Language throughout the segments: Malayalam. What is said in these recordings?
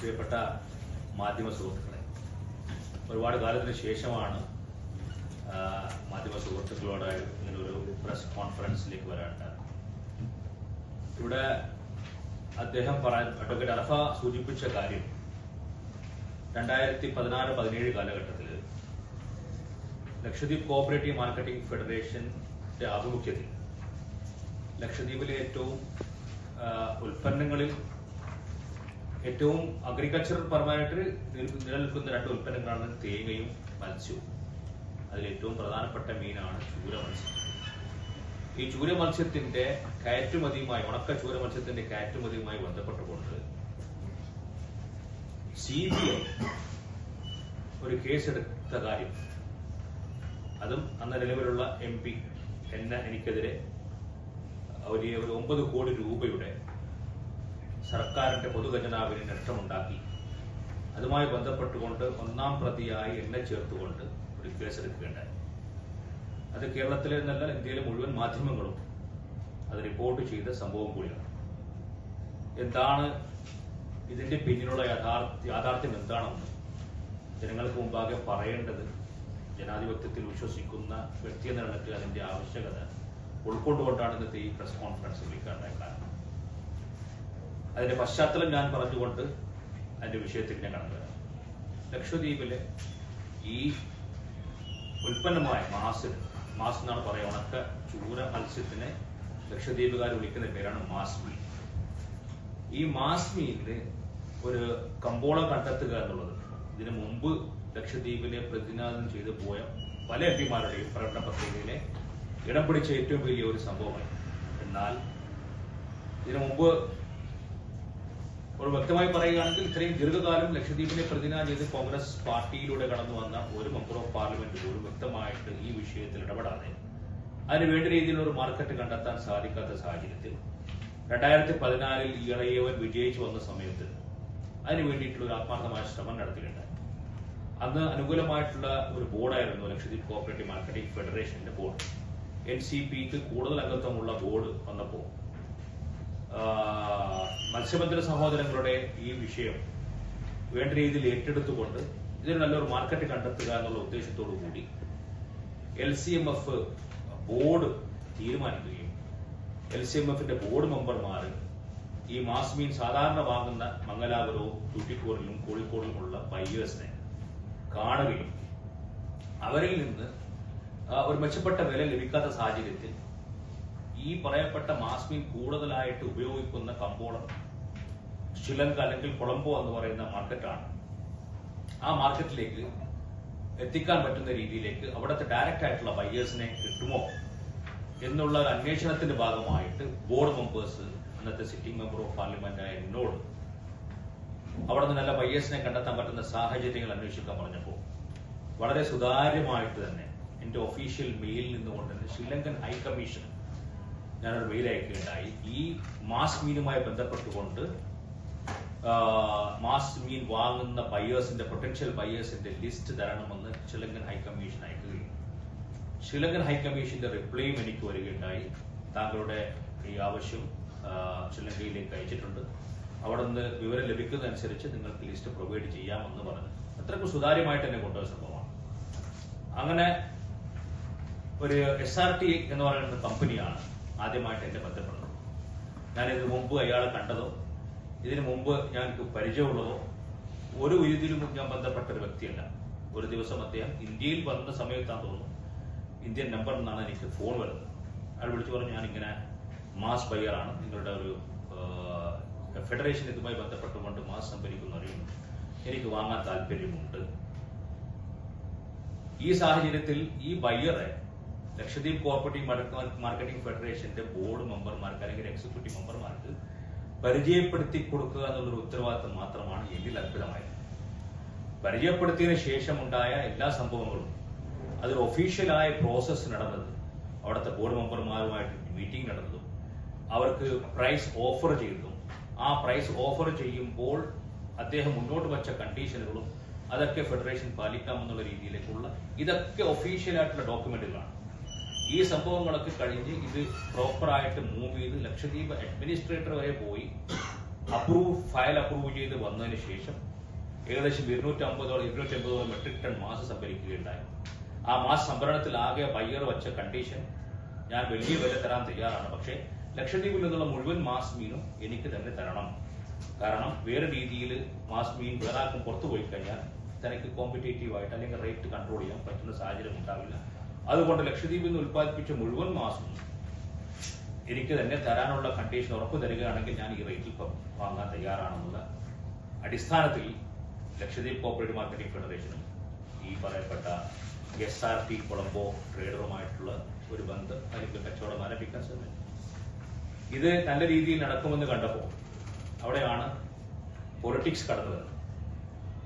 പ്രിയപ്പെട്ട മാധ്യമ സുഹൃത്തുക്കളെ, ഒരുപാട് കാലത്തിന് ശേഷമാണ് മാധ്യമ സുഹൃത്തുക്കളോട് ഇങ്ങനൊരു പ്രസ് കോൺഫറൻസിലേക്ക് വരാനുണ്ടായത്. ഇവിടെ അദ്ദേഹം അഡ്വക്കേറ്റ് അറഫ സൂചിപ്പിച്ച കാര്യം 2016-17 കാലഘട്ടത്തിൽ ലക്ഷദ്വീപ് കോഓപ്പറേറ്റീവ് മാർക്കറ്റിംഗ് ഫെഡറേഷന്റെ ആഭിമുഖ്യത്തിൽ ലക്ഷദ്വീപിലെ ഏറ്റവും ഉൽപ്പന്നങ്ങളിൽ ഏറ്റവും അഗ്രികൾച്ചർ പരമായിട്ട് നിലനിൽക്കുന്ന രണ്ട് ഉൽപ്പന്നങ്ങളാണ് തേങ്ങയും മത്സ്യവും. അതിലേറ്റവും പ്രധാനപ്പെട്ട മീനാണ് ചൂര മത്സ്യം. ഈ ചൂര മത്സ്യത്തിന്റെ കയറ്റുമതിയുമായി, ഉണക്ക ചൂര മത്സ്യത്തിന്റെ കയറ്റുമതിയുമായി ബന്ധപ്പെട്ടുകൊണ്ട് CBI ഒരു കേസെടുത്ത കാര്യം, അതും അന്ന് നിലവിലുള്ള MP എനിക്കെതിരെ ഒരു 9 കോടി രൂപയുടെ സർക്കാരിന്റെ പൊതുഖജനാവിന് നഷ്ടമുണ്ടാക്കി. അതുമായി ബന്ധപ്പെട്ടുകൊണ്ട് ഒന്നാം പ്രതിയായി എന്നെ ചേർത്തുകൊണ്ട് ഒരു കേസെടുക്കുകയുണ്ടായി. അത് കേരളത്തിലെ എന്നല്ല, ഇന്ത്യയിലെ മുഴുവൻ മാധ്യമങ്ങളും അത് റിപ്പോർട്ട് ചെയ്ത സംഭവം കൂടിയാണ്. എന്താണ് ഇതിന്റെ പിന്നിലുള്ള യാഥാർത്ഥ്യം എന്താണെന്ന് ജനങ്ങൾക്ക് മുമ്പാകെ പറയേണ്ടത് ജനാധിപത്യത്തിൽ വിശ്വസിക്കുന്ന വ്യക്തി എന്ന നിലയ്ക്ക് അതിന്റെ ആവശ്യകത ഉൾക്കൊണ്ടുകൊണ്ടാണ് ഇന്നത്തെ ഈ പ്രസ് കോൺഫറൻസ് വിളിക്കാനുള്ള കാരണം. അതിന്റെ പശ്ചാത്തലം ഞാൻ പറഞ്ഞുകൊണ്ട് അതിന്റെ വിഷയത്തിൽ ഞാൻ കടന്നു വരാം. ലക്ഷദ്വീപിലെ ഈ ഉൽപ്പന്നമായ മാസ് എന്നാണ് പറയുക, ഉണക്ക ചൂര മത്സ്യത്തിനെ ലക്ഷദ്വീപുകാർ വിളിക്കുന്ന പേരാണ് മാസ് മീൻ. ഈ മാസ് മീനിന് ഒരു കമ്പോളം കണ്ടെത്തുക എന്നുള്ളത് ഇതിനു മുമ്പ് ലക്ഷദ്വീപിലെ പ്രതിനിധാനം ചെയ്തു പോയ പല MPമാരുടെയും പ്രകടന പത്രികയിലെ ഇടം പിടിച്ച ഏറ്റവും വലിയ ഒരു സംഭവമായി. എന്നാൽ ഇതിനു മുമ്പ് ഒരു വ്യക്തമായി പറയുകയാണെങ്കിൽ ഇത്രയും ദീർഘകാലം ലക്ഷദ്വീപിനെ പ്രതിനിധാനം ചെയ്ത് കോൺഗ്രസ് പാർട്ടിയിലൂടെ കടന്നു വന്ന ഒരു മെമ്പർ ഓഫ് പാർലമെന്റ് പോലും വ്യക്തമായിട്ട് ഈ വിഷയത്തിൽ ഇടപെടാതെ അതിന് വേണ്ട രീതിയിലുള്ള ഒരു മാർക്കറ്റ് കണ്ടെത്താൻ സാധിക്കാത്ത സാഹചര്യത്തിൽ 2014 ഇളയവൻ വിജയിച്ചു വന്ന സമയത്ത് അതിന് വേണ്ടിയിട്ടുള്ള ഒരു ആത്മാർത്ഥമായ ശ്രമം നടത്തിയിട്ടുണ്ടായി. അന്ന് അനുകൂലമായിട്ടുള്ള ഒരു ബോർഡായിരുന്നു ലക്ഷദ്വീപ് കോഓപ്പറേറ്റീവ് മാർക്കറ്റിംഗ് ഫെഡറേഷന്റെ ബോർഡ്. NCPക്ക് കൂടുതൽ അംഗത്വമുള്ള ബോർഡ് വന്നപ്പോൾ മത്സ്യബന്ധന സഹോദരങ്ങളുടെ ഈ വിഷയം വേണ്ട രീതിയിൽ ഏറ്റെടുത്തുകൊണ്ട് ഇതിന് നല്ലൊരു മാർക്കറ്റ് കണ്ടെത്തുക എന്നുള്ള ഉദ്ദേശത്തോടു കൂടി LCMF ബോർഡ് തീരുമാനിക്കുകയും LCMFന്റെ ബോർഡ് മെമ്പർമാർ ഈ മാസ് മീൻ സാധാരണ വാങ്ങുന്ന മംഗലാപുരവും തൂറ്റിക്കോറിലും കോഴിക്കോടിലുമുള്ള ബയ്യേഴ്സിനെ കാണുകയും അവരിൽ നിന്ന് ഒരു മെച്ചപ്പെട്ട വില ലഭിക്കാത്ത സാഹചര്യത്തിൽ ഈ പറയപ്പെട്ട മാസ് മീൻ കൂടുതലായിട്ട് ഉപയോഗിക്കുന്ന കമ്പോളം ശ്രീലങ്ക അല്ലെങ്കിൽ കൊളംബോ എന്ന് പറയുന്ന മാർക്കറ്റാണ്. ആ മാർക്കറ്റിലേക്ക് എത്തിക്കാൻ പറ്റുന്ന രീതിയിലേക്ക് അവിടുത്തെ ഡയറക്റ്റ് ആയിട്ടുള്ള ബയ്യേഴ്സിനെ കിട്ടുമോ എന്നുള്ള ഒരു അന്വേഷണത്തിന്റെ ഭാഗമായിട്ട് ബോർഡ് മെമ്പേഴ്സ്, അന്നത്തെ സിറ്റിംഗ് മെമ്പർ ഓഫ് പാർലമെന്റായ എന്നോട് അവിടെ നിന്ന് നല്ല ബയ്യേഴ്സിനെ കണ്ടെത്താൻ പറ്റുന്ന സാഹചര്യങ്ങൾ അന്വേഷിക്കാൻ പറഞ്ഞപ്പോൾ വളരെ സുതാര്യമായിട്ട് തന്നെ എന്റെ ഒഫീഷ്യൽ മെയിലിൽ നിന്നുകൊണ്ട് തന്നെ ശ്രീലങ്കൻ ഹൈക്കമ്മീഷൻ ഞാനൊരു മെയിൽ അയക്കുകയുണ്ടായി. ഈ മാസ് മീനുമായി ബന്ധപ്പെട്ടുകൊണ്ട് മാസ് മീൻ വാങ്ങുന്ന ബയേഴ്സിന്റെ, പൊട്ടൻഷ്യൽ ബയേഴ്സിന്റെ ലിസ്റ്റ് തരണമെന്ന് ശ്രീലങ്കൻ ഹൈക്കമ്മീഷൻ അയക്കുകയും ശ്രീലങ്കൻ ഹൈക്കമ്മീഷന്റെ റിപ്ലൈയും എനിക്ക് വരികയുണ്ടായി. താങ്കളുടെ ഈ ആവശ്യം ശ്രീലങ്കയിലേക്ക് അയച്ചിട്ടുണ്ട്, അവിടെ നിന്ന് വിവരം ലഭിക്കുന്നതനുസരിച്ച് നിങ്ങൾക്ക് ലിസ്റ്റ് പ്രൊവൈഡ് ചെയ്യാമെന്ന് പറഞ്ഞു. അത്രയ്ക്ക് സുതാര്യമായിട്ട് തന്നെ കൊണ്ടുപോയ സംഭവമാണ്. അങ്ങനെ ഒരു SRT എന്ന് പറയുന്ന കമ്പനിയാണ് ആദ്യമായിട്ട് എന്നെ ബന്ധപ്പെടുന്നത്. ഞാൻ ഇതിനു മുമ്പ് അയാളെ കണ്ടതോ ഇതിനു മുമ്പ് ഞങ്ങൾക്ക് പരിചയമുള്ളതോ ഒരു രീതിയിലും ഞാൻ ബന്ധപ്പെട്ട ഒരു വ്യക്തിയല്ല. ഒരു ദിവസം അദ്ദേഹം ഇന്ത്യയിൽ വന്ന സമയത്താന്ന് തോന്നുന്നു, ഇന്ത്യൻ നമ്പറിൽ നിന്നാണ് എനിക്ക് ഫോൺ വരുന്നത്. അയാൾ വിളിച്ചു പറഞ്ഞു, ഞാനിങ്ങനെ മാസ് ബയ്യറാണ്, നിങ്ങളുടെ ഒരു ഫെഡറേഷൻ ഇതുമായി ബന്ധപ്പെട്ടുകൊണ്ട് മാസ് സംഭരിക്കുന്ന അറിയുന്നു, എനിക്ക് വാങ്ങാൻ താല്പര്യമുണ്ട്. ഈ സാഹചര്യത്തിൽ ഈ ബയ്യറെ ലക്ഷദ്വീപ് കോഓപ്പറേറ്റീവ് മാർക്കറ്റിംഗ് ഫെഡറേഷന്റെ ബോർഡ് മെമ്പർമാർക്ക് അല്ലെങ്കിൽ എക്സിക്യൂട്ടീവ് മെമ്പർമാർക്ക് പരിചയപ്പെടുത്തി കൊടുക്കുക എന്നുള്ളൊരു ഉത്തരവാദിത്വം മാത്രമാണ് എന്നിൽ അർപ്പിതമായത്. പരിചയപ്പെടുത്തിയതിനു ശേഷമുണ്ടായ എല്ലാ സംഭവങ്ങളും അതൊരു ഒഫീഷ്യലായ പ്രോസസ്സ് നടന്നത്, അവിടുത്തെ ബോർഡ് മെമ്പർമാരുമായിട്ട് മീറ്റിംഗ് നടന്നതും അവർക്ക് പ്രൈസ് ഓഫർ ചെയ്തതും ആ പ്രൈസ് ഓഫർ ചെയ്യുമ്പോൾ അദ്ദേഹം മുന്നോട്ട് വച്ച കണ്ടീഷനുകളും അതൊക്കെ ഫെഡറേഷൻ പാലിക്കാമെന്നുള്ള രീതിയിലേക്കുള്ള ഇതൊക്കെ ഒഫീഷ്യലായിട്ടുള്ള ഡോക്യുമെന്റുകളാണ്. ഈ സംഭവങ്ങളൊക്കെ കഴിഞ്ഞ് ഇത് പ്രോപ്പറായിട്ട് മൂവ് ചെയ്ത് ലക്ഷദ്വീപ് അഡ്മിനിസ്ട്രേറ്റർ വരെ പോയി ഫയൽ അപ്രൂവ് ചെയ്ത് വന്നതിന് ശേഷം ഏകദേശം 250 മെട്രിക് ടൺ മാസ് സംഭരിക്കുകയുണ്ടായി. ആ മാസ് സംഭരണത്തിൽ ആകെ ബയ്യർ വച്ച കണ്ടീഷൻ, ഞാൻ വലിയ വില തരാൻ തയ്യാറാണ്, പക്ഷേ ലക്ഷദ്വീപിൽ നിന്നുള്ള മുഴുവൻ മാസ് മീനും എനിക്ക് തന്നെ തരണം. കാരണം വേറെ രീതിയിൽ മാസ് മീൻ വേറെ ആർക്കും പുറത്തു പോയി കഴിഞ്ഞാൽ തനിക്ക് കോമ്പറ്റേറ്റീവ് ആയിട്ട് അല്ലെങ്കിൽ റേറ്റ് കൺട്രോൾ ചെയ്യാൻ പറ്റുന്ന സാഹചര്യം ഉണ്ടാവില്ല. അതുകൊണ്ട് ലക്ഷദ്വീപിൽ നിന്ന് ഉത്പാദിപ്പിച്ച മുഴുവൻ മാസും എനിക്ക് തന്നെ തരാനുള്ള കണ്ടീഷൻ ഉറപ്പ് തരികയാണെങ്കിൽ ഞാൻ ഈ റേറ്റിൽ വാങ്ങാൻ തയ്യാറാണെന്നുള്ള അടിസ്ഥാനത്തിൽ ലക്ഷദ്വീപ് കോപ്പറേറ്റീവ് മാർക്കറ്റിംഗ് ഫെഡറേഷനും ഈ പറയപ്പെട്ട SRT കൊളംബോ ട്രേഡറുമായിട്ടുള്ള ഒരു ബന്ധം അല്ലെങ്കിൽ കച്ചവടം ആരംഭിക്കാൻ ശ്രമിച്ചു. ഇത് നല്ല രീതിയിൽ നടക്കുമെന്ന് കണ്ടപ്പോൾ അവിടെയാണ് പൊളിറ്റിക്സ് കടന്നു വരുന്നത്.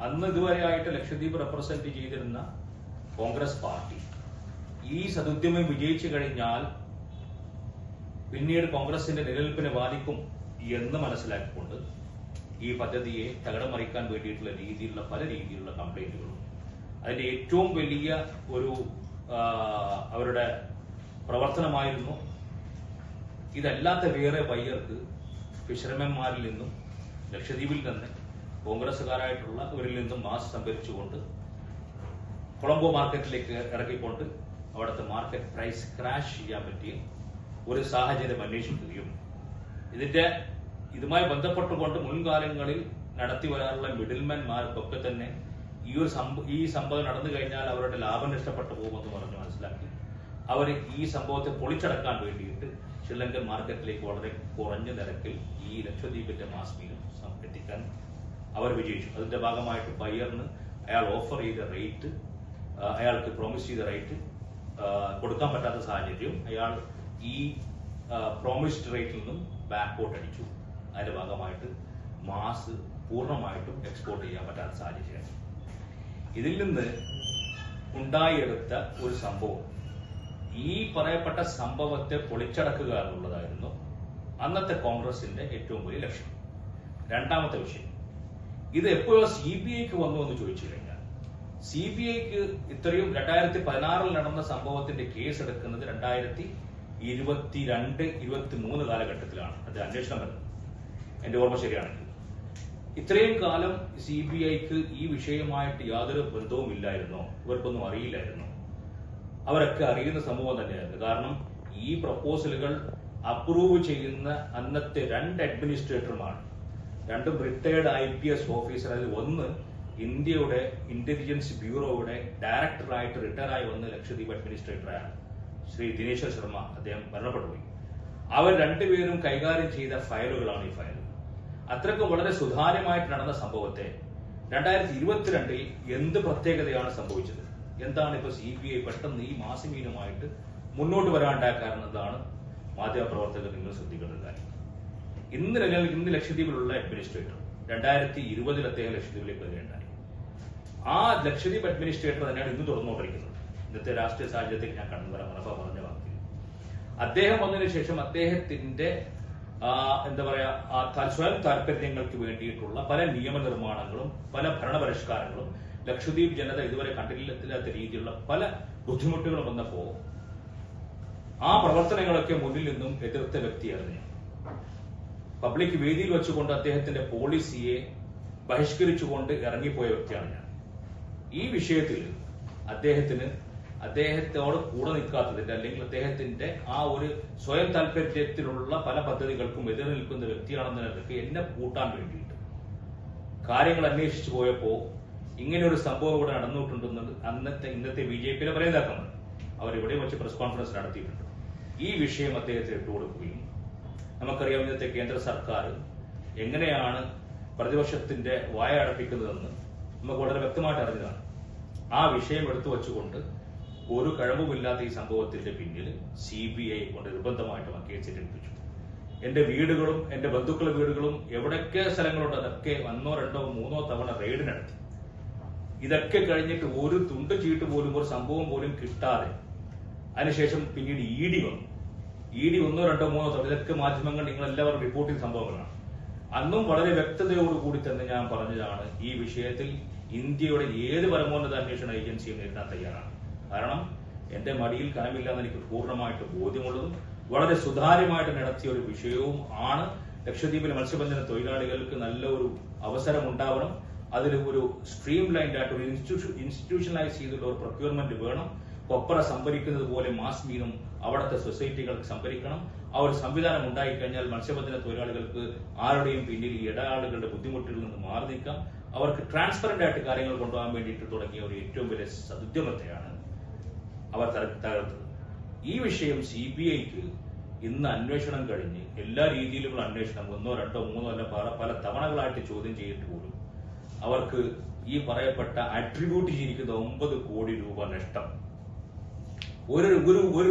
അന്ന് ഇതുവരെയായിട്ട് ലക്ഷദ്വീപ് റെപ്രസെന്റ് ചെയ്തിരുന്ന കോൺഗ്രസ് പാർട്ടി ഈ സതുദ്യമം വിജയിച്ചു കഴിഞ്ഞാൽ പിന്നീട് കോൺഗ്രസിന്റെ നിലനിൽപ്പിനെ ബാധിക്കും എന്ന് മനസ്സിലാക്കിക്കൊണ്ട് ഈ പദ്ധതിയെ തകിടം മറിക്കാൻ വേണ്ടിയിട്ടുള്ള രീതിയിലുള്ള പല രീതിയിലുള്ള കംപ്ലൈന്റുകളും, അതിന്റെ ഏറ്റവും വലിയ ഒരു അവരുടെ പ്രവർത്തനമായിരുന്നു ഇതല്ലാത്ത വേറെ ബയ്യർക്ക് ഫിഷർമെന്മാരിൽ നിന്നും ലക്ഷദ്വീപിൽ തന്നെ കോൺഗ്രസുകാരായിട്ടുള്ളവരിൽ നിന്നും മാസ് സംഭരിച്ചുകൊണ്ട് കൊളംബോ മാർക്കറ്റിലേക്ക് ഇറക്കിക്കൊണ്ട് അവിടുത്തെ മാർക്കറ്റ് പ്രൈസ് ക്രാഷ് ചെയ്യാൻ പറ്റിയ ഒരു സാഹചര്യം അന്വേഷിക്കുകയും ഇതുമായി ബന്ധപ്പെട്ടുകൊണ്ട് മുൻകാലങ്ങളിൽ നടത്തി വരാറുള്ള മിഡിൽമാൻമാർക്കൊക്കെ തന്നെ ഈ സംഭവം നടന്നു കഴിഞ്ഞാൽ അവരുടെ ലാഭം നഷ്ടപ്പെട്ടു പോകുമെന്ന് പറഞ്ഞ് മനസ്സിലാക്കി അവർ ഈ സംഭവത്തെ പൊളിച്ചടക്കാൻ വേണ്ടിയിട്ട് ശ്രീലങ്കൻ മാർക്കറ്റിലേക്ക് വളരെ കുറഞ്ഞ നിരക്കിൽ ഈ ലക്ഷദ്വീപിന്റെ മാസ് മീനും എത്തിക്കാൻ അവർ വിജയിച്ചു. അതിന്റെ ഭാഗമായിട്ട് ബയ്യറിന് അയാൾ ഓഫർ ചെയ്ത റേറ്റ്, അയാൾക്ക് പ്രോമിസ് ചെയ്ത റേറ്റ് കൊടുക്കാൻ പറ്റാത്ത സാഹചര്യം, അയാൾ ഈ പ്രോമിസ്ഡ് റേറ്റിൽ നിന്നും ബാക്കോട്ട് അടിച്ചു. അതിന്റെ ഭാഗമായിട്ട് മാസ് പൂർണ്ണമായിട്ടും എക്സ്പോർട്ട് ചെയ്യാൻ പറ്റാത്ത സാഹചര്യമാണ്. ഇതിൽ നിന്ന് ഉണ്ടായെടുത്ത ഒരു സംഭവം, ഈ പറയപ്പെട്ട സംഭവത്തെ പൊളിച്ചടക്കുക എന്നുള്ളതായിരുന്നു അന്നത്തെ കോൺഗ്രസിന്റെ ഏറ്റവും വലിയ ലക്ഷ്യം. രണ്ടാമത്തെ വിഷയം, ഇത് എപ്പോഴോ CBIക്ക് വന്നു എന്ന് ചോദിച്ചു കഴിഞ്ഞാൽ, CBIക്ക് ഇത്രയും 2016 നടന്ന സംഭവത്തിന്റെ കേസ് എടുക്കുന്നത് 2022-23 കാലഘട്ടത്തിലാണ് അത് അന്വേഷണം വരുന്നത്, എന്റെ ഓർമ്മ ശരിയാണെങ്കിൽ. ഇത്രയും കാലം CBIക്ക് ഈ വിഷയമായിട്ട് യാതൊരു ബന്ധവുമില്ലായിരുന്നോ? ഇവർക്കൊന്നും അറിയില്ലായിരുന്നോ? അവരൊക്കെ അറിയുന്ന സംഭവം തന്നെയായിരുന്നു. കാരണം ഈ പ്രപ്പോസലുകൾ അപ്രൂവ് ചെയ്യുന്ന അന്നത്തെ 2 അഡ്മിനിസ്ട്രേറ്റർമാർ, 2 റിട്ടയർഡ് IPS ഓഫീസർ. അതിൽ ഒന്ന് ഇന്ത്യയുടെ ഇന്റലിജൻസ് ബ്യൂറോയുടെ ഡയറക്ടറായിട്ട് റിട്ടയറായി വന്ന ലക്ഷദ്വീപ് അഡ്മിനിസ്ട്രേറ്ററാണ് ശ്രീ ദിനേശ്വർ ശർമ്മ. അദ്ദേഹം മരണപ്പെട്ടുപോയി. അവർ രണ്ടുപേരും കൈകാര്യം ചെയ്ത ഫയലുകളാണ് ഈ ഫയൽ. അത്രയ്ക്കും വളരെ സുതാര്യമായിട്ട് നടന്ന സംഭവത്തെ 2022 എന്ത് പ്രത്യേകതയാണ് സംഭവിച്ചത്? എന്താണ് ഇപ്പൊ CBI പെട്ടെന്ന് ഈ മാസിമീനുമായിട്ട് മുന്നോട്ട് വരാണ്ടായ കാരണം എന്താണ്? മാധ്യമപ്രവർത്തകർ നിങ്ങൾ ശ്രദ്ധിക്കേണ്ട കാര്യം, ഇന്ന് ലക്ഷദ്വീപിലുള്ള അഡ്മിനിസ്ട്രേറ്റർ 2020 അദ്ദേഹം ലക്ഷദ്വീപിലേക്ക് വരികയുണ്ടായി. ആ ലക്ഷദ്വീപ് അഡ്മിനിസ്ട്രേറ്റർ തന്നെയാണ് ഇന്ന് തുറന്നുകൊണ്ടിരിക്കുന്നത്. ഇന്നത്തെ രാഷ്ട്രീയ സാഹചര്യത്തിൽ ഞാൻ കണ്ണുവരാൻ പറഞ്ഞ വാക്കിൽ അദ്ദേഹം വന്നതിന് ശേഷം അദ്ദേഹത്തിന്റെ എന്താ പറയാ സ്വയം താല്പര്യങ്ങൾക്ക് വേണ്ടിയിട്ടുള്ള പല നിയമനിർമ്മാണങ്ങളും പല ഭരണപരിഷ്കാരങ്ങളും ലക്ഷദ്വീപ് ജനത ഇതുവരെ കണ്ടിട്ടില്ലാത്ത രീതിയിലുള്ള പല ബുദ്ധിമുട്ടുകളും വന്നപ്പോ ആ പ്രവർത്തനങ്ങളൊക്കെ മുന്നിൽ നിന്നും എതിർത്ത വ്യക്തിയായിരുന്നു. പബ്ലിക് വേദിയിൽ വെച്ചുകൊണ്ട് അദ്ദേഹത്തിന്റെ പോളിസിയെ ബഹിഷ്കരിച്ചുകൊണ്ട് ഇറങ്ങിപ്പോയ വ്യക്തിയാണ് ഞാൻ. ഈ വിഷയത്തിൽ അദ്ദേഹത്തോട് കൂടെ നിൽക്കാത്തതിന്റെ അല്ലെങ്കിൽ അദ്ദേഹത്തിന്റെ ആ ഒരു സ്വയം താല്പര്യത്തിലുള്ള പല പദ്ധതികൾക്കും എതിർ നിൽക്കുന്ന വ്യക്തിയാണെന്ന നിലയ്ക്ക് എന്നെ കൂട്ടാൻ വേണ്ടിയിട്ട് കാര്യങ്ങൾ അന്വേഷിച്ചു പോയപ്പോ ഇങ്ങനെ ഒരു സംഭവം ഇവിടെ നടന്നിട്ടുണ്ടെന്നത് ഇന്നത്തെ BJPയിലെ പല നേതാക്കന്മാർ അവരിവിടെ വെച്ച് പ്രസ് കോൺഫറൻസ് നടത്തിയിട്ടുണ്ട്. ഈ വിഷയം അദ്ദേഹത്തെ ഇട്ടുകൊടുക്കുകയും, നമുക്കറിയാം ഇന്നത്തെ കേന്ദ്ര സർക്കാർ എങ്ങനെയാണ് പ്രതിപക്ഷത്തിന്റെ വായ അടപ്പിക്കുന്നതെന്ന് നമുക്ക് വളരെ വ്യക്തമായിട്ട് അറിഞ്ഞതാണ്. ആ വിഷയം എടുത്തു വച്ചുകൊണ്ട് ഒരു കഴിവുമില്ലാത്ത ഈ സംഭവത്തിന്റെ പിന്നിൽ CBI കൊണ്ട് നിർബന്ധമായിട്ടും കേസ് ഏറ്റെടുപ്പിച്ചു. എന്റെ വീടുകളും എന്റെ ബന്ധുക്കളുടെ വീടുകളും എവിടൊക്കെ സ്ഥലങ്ങളുണ്ട് അതൊക്കെ 1, 2, 3 തവണ റെയ്ഡ് നടത്തി. ഇതൊക്കെ കഴിഞ്ഞിട്ട് ഒരു തുണ്ട് ചീട്ട് പോലും ഒരു സംഭവം പോലും കിട്ടാതെ അതിനുശേഷം പിന്നീട് ED വന്നു. ED 1, 2, 3 തവണ ഇതൊക്കെ മാധ്യമങ്ങൾ നിങ്ങളെല്ലാവരും റിപ്പോർട്ട് ചെയ്ത സംഭവങ്ങളാണ്. അന്നും വളരെ വ്യക്തതയോടുകൂടി തന്നെ ഞാൻ പറഞ്ഞതാണ്, ഈ വിഷയത്തിൽ ഇന്ത്യയുടെ ഏത് പരമോന്നത അന്വേഷണ ഏജൻസിയും നേരിടാൻ തയ്യാറാണ്. കാരണം എന്റെ മടിയിൽ കനമില്ലാന്ന് എനിക്ക് പൂർണ്ണമായിട്ട് ബോധ്യമുള്ളതും വളരെ സുതാര്യമായിട്ട് നടത്തിയ ഒരു വിഷയവും ആണ് ലക്ഷദ്വീപിലെ മത്സ്യബന്ധന തൊഴിലാളികൾക്ക് നല്ല ഒരു അവസരം ഉണ്ടാവണം. അതിൽ ഒരു സ്ട്രീം ലൈൻഡ് ആയിട്ട് ഒരു ഇൻസ്റ്റിറ്റ്യൂഷണലൈസ് ചെയ്തിട്ടുള്ള ഒരു പ്രൊക്യൂർമെന്റ് വേണം. കൊപ്പറ സംഭരിക്കുന്നത് പോലെ മാസ് മീനും അവിടുത്തെ സൊസൈറ്റികൾക്ക് സംഭരിക്കണം. ആ ഒരു സംവിധാനം ഉണ്ടായിക്കഴിഞ്ഞാൽ മത്സ്യബന്ധന തൊഴിലാളികൾക്ക് ആരുടെയും പിന്നിൽ ഈ ഇടയാളുകളുടെ ബുദ്ധിമുട്ടുകളിൽ നിന്ന് മാറി നിൽക്കാം. അവർക്ക് ട്രാൻസ്പെറന്റ് ആയിട്ട് കാര്യങ്ങൾ കൊണ്ടുപോകാൻ വേണ്ടിയിട്ട് തുടങ്ങിയ ഒരു ഏറ്റവും വലിയ സദുദ്യമത്തെയാണ് അവർ തകർത്തത്. ഈ വിഷയം CBIക്ക് ഇന്ന് അന്വേഷണം കഴിഞ്ഞ് എല്ലാ രീതിയിലുള്ള അന്വേഷണം 1, 2, 3 അല്ല പല തവണകളായിട്ട് ചോദ്യം ചെയ്തിട്ട് പോലും അവർക്ക് ഈ പറയപ്പെട്ട അട്രിബ്യൂട്ട് ചെയ്തിരിക്കുന്ന 9 കോടി രൂപ നഷ്ടം, ഒരു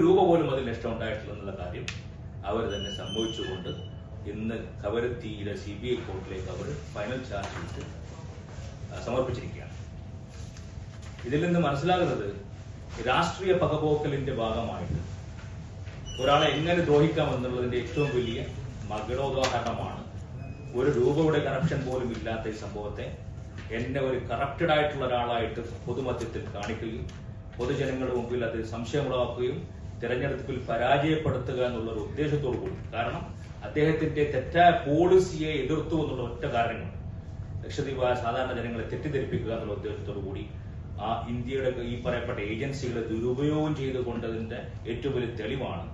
രൂപ പോലും അതിൽ നഷ്ടം ഉണ്ടായിട്ടില്ല എന്നുള്ള കാര്യം അവർ തന്നെ സംഭവിച്ചുകൊണ്ട് ഇന്ന് കവരത്തിയിലെ CBI കോർട്ടിലേക്ക് അവർ ഫൈനൽ ചാർജ് ഷീറ്റ് സമർപ്പിച്ചിരിക്കുകയാണ്. ഇതിൽ നിന്ന് മനസ്സിലാകുന്നത് രാഷ്ട്രീയ പകപോക്കലിന്റെ ഭാഗമായിട്ട് ഒരാളെ എങ്ങനെ ദ്രോഹിക്കാമെന്നുള്ളതിന്റെ ഏറ്റവും വലിയ മകുടോദാഹരണമാണ്. ഒരു രൂപയുടെ കറപ്ഷൻ പോലും ഇല്ലാത്ത ഈ സംഭവത്തെ എന്നെ ഒരു കറപ്റ്റഡ് ആയിട്ടുള്ള ഒരാളായിട്ട് പൊതുമധ്യത്തിൽ കാണിക്കുകയും പൊതുജനങ്ങളുടെ മുമ്പിൽ അത് സംശയമുളവാക്കുകയും തെരഞ്ഞെടുപ്പിൽ പരാജയപ്പെടുത്തുക എന്നുള്ള ഒരു ഉദ്ദേശത്തോടു കൂടി, കാരണം അദ്ദേഹത്തിന്റെ തെറ്റായ പോളിസിയെ എതിർത്തു എന്നുള്ള ഒറ്റ കാരണങ്ങൾ ലക്ഷദ്വീപ് സാധാരണ ജനങ്ങളെ തെറ്റിദ്ധരിപ്പിക്കുക എന്നുള്ള ഉദ്ദേശത്തോടു കൂടി ആ ഇന്ത്യയുടെ ഈ പറയപ്പെട്ട ഏജൻസികളെ ദുരുപയോഗം ചെയ്തുകൊണ്ടതിന്റെ ഏറ്റവും വലിയ തെളിവാണ്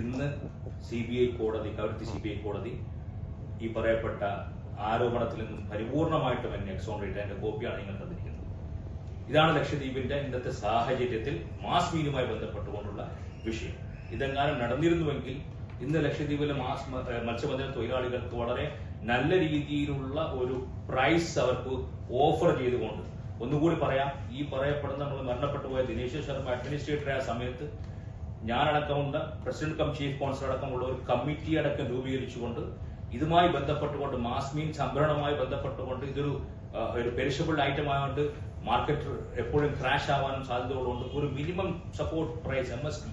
ഇന്ന് CBI കോടതി, കവരത്തി CBI കോടതി ഈ പറയപ്പെട്ട ആരോപണത്തിൽ നിന്നും പരിപൂർണമായിട്ടും എന്നെ എക്സോണറേറ്റ് അതിന്റെ കോപ്പിയാണ് നിങ്ങൾ തന്നിരിക്കുന്നത്. ഇതാണ് ലക്ഷദ്വീപിന്റെ ഇന്നത്തെ സാഹചര്യത്തിൽ മാസ് മീനുമായി ബന്ധപ്പെട്ടുകൊണ്ടുള്ള വിഷയം. ഇതെങ്ങാനും നടന്നിരുന്നുവെങ്കിൽ ഇന്ന് ലക്ഷദ്വീപിലെ മത്സ്യബന്ധന തൊഴിലാളികൾക്ക് വളരെ നല്ല രീതിയിലുള്ള ഒരു പ്രൈസ് അവർക്ക് ഓഫർ ചെയ്തുകൊണ്ട്, ഒന്നുകൂടി പറയാം, ഈ പറയപ്പെടുന്ന നമ്മൾ മരണപ്പെട്ടു പോയ ദിനേശ് ശർമ്മ അഡ്മിനിസ്ട്രേറ്റർ ആയ സമയത്ത് ഞാനടക്കമുള്ള പ്രസിഡന്റ് കം ചീഫ് കോൺസൽ അടക്കമുള്ള ഒരു കമ്മിറ്റി അടക്കം രൂപീകരിച്ചുകൊണ്ട് ഇതുമായി ബന്ധപ്പെട്ടുകൊണ്ട് മാസ് മീൻ സംഭരണവുമായി ബന്ധപ്പെട്ടുകൊണ്ട് ഇതൊരു പെരിഷബിൾ ഐറ്റം ആയതുകൊണ്ട് മാർക്കറ്റ് എപ്പോഴും ക്രാഷ് ആവാനും സാധ്യതകളുണ്ട്. ഒരു മിനിമം സപ്പോർട്ട് പ്രൈസ് MSP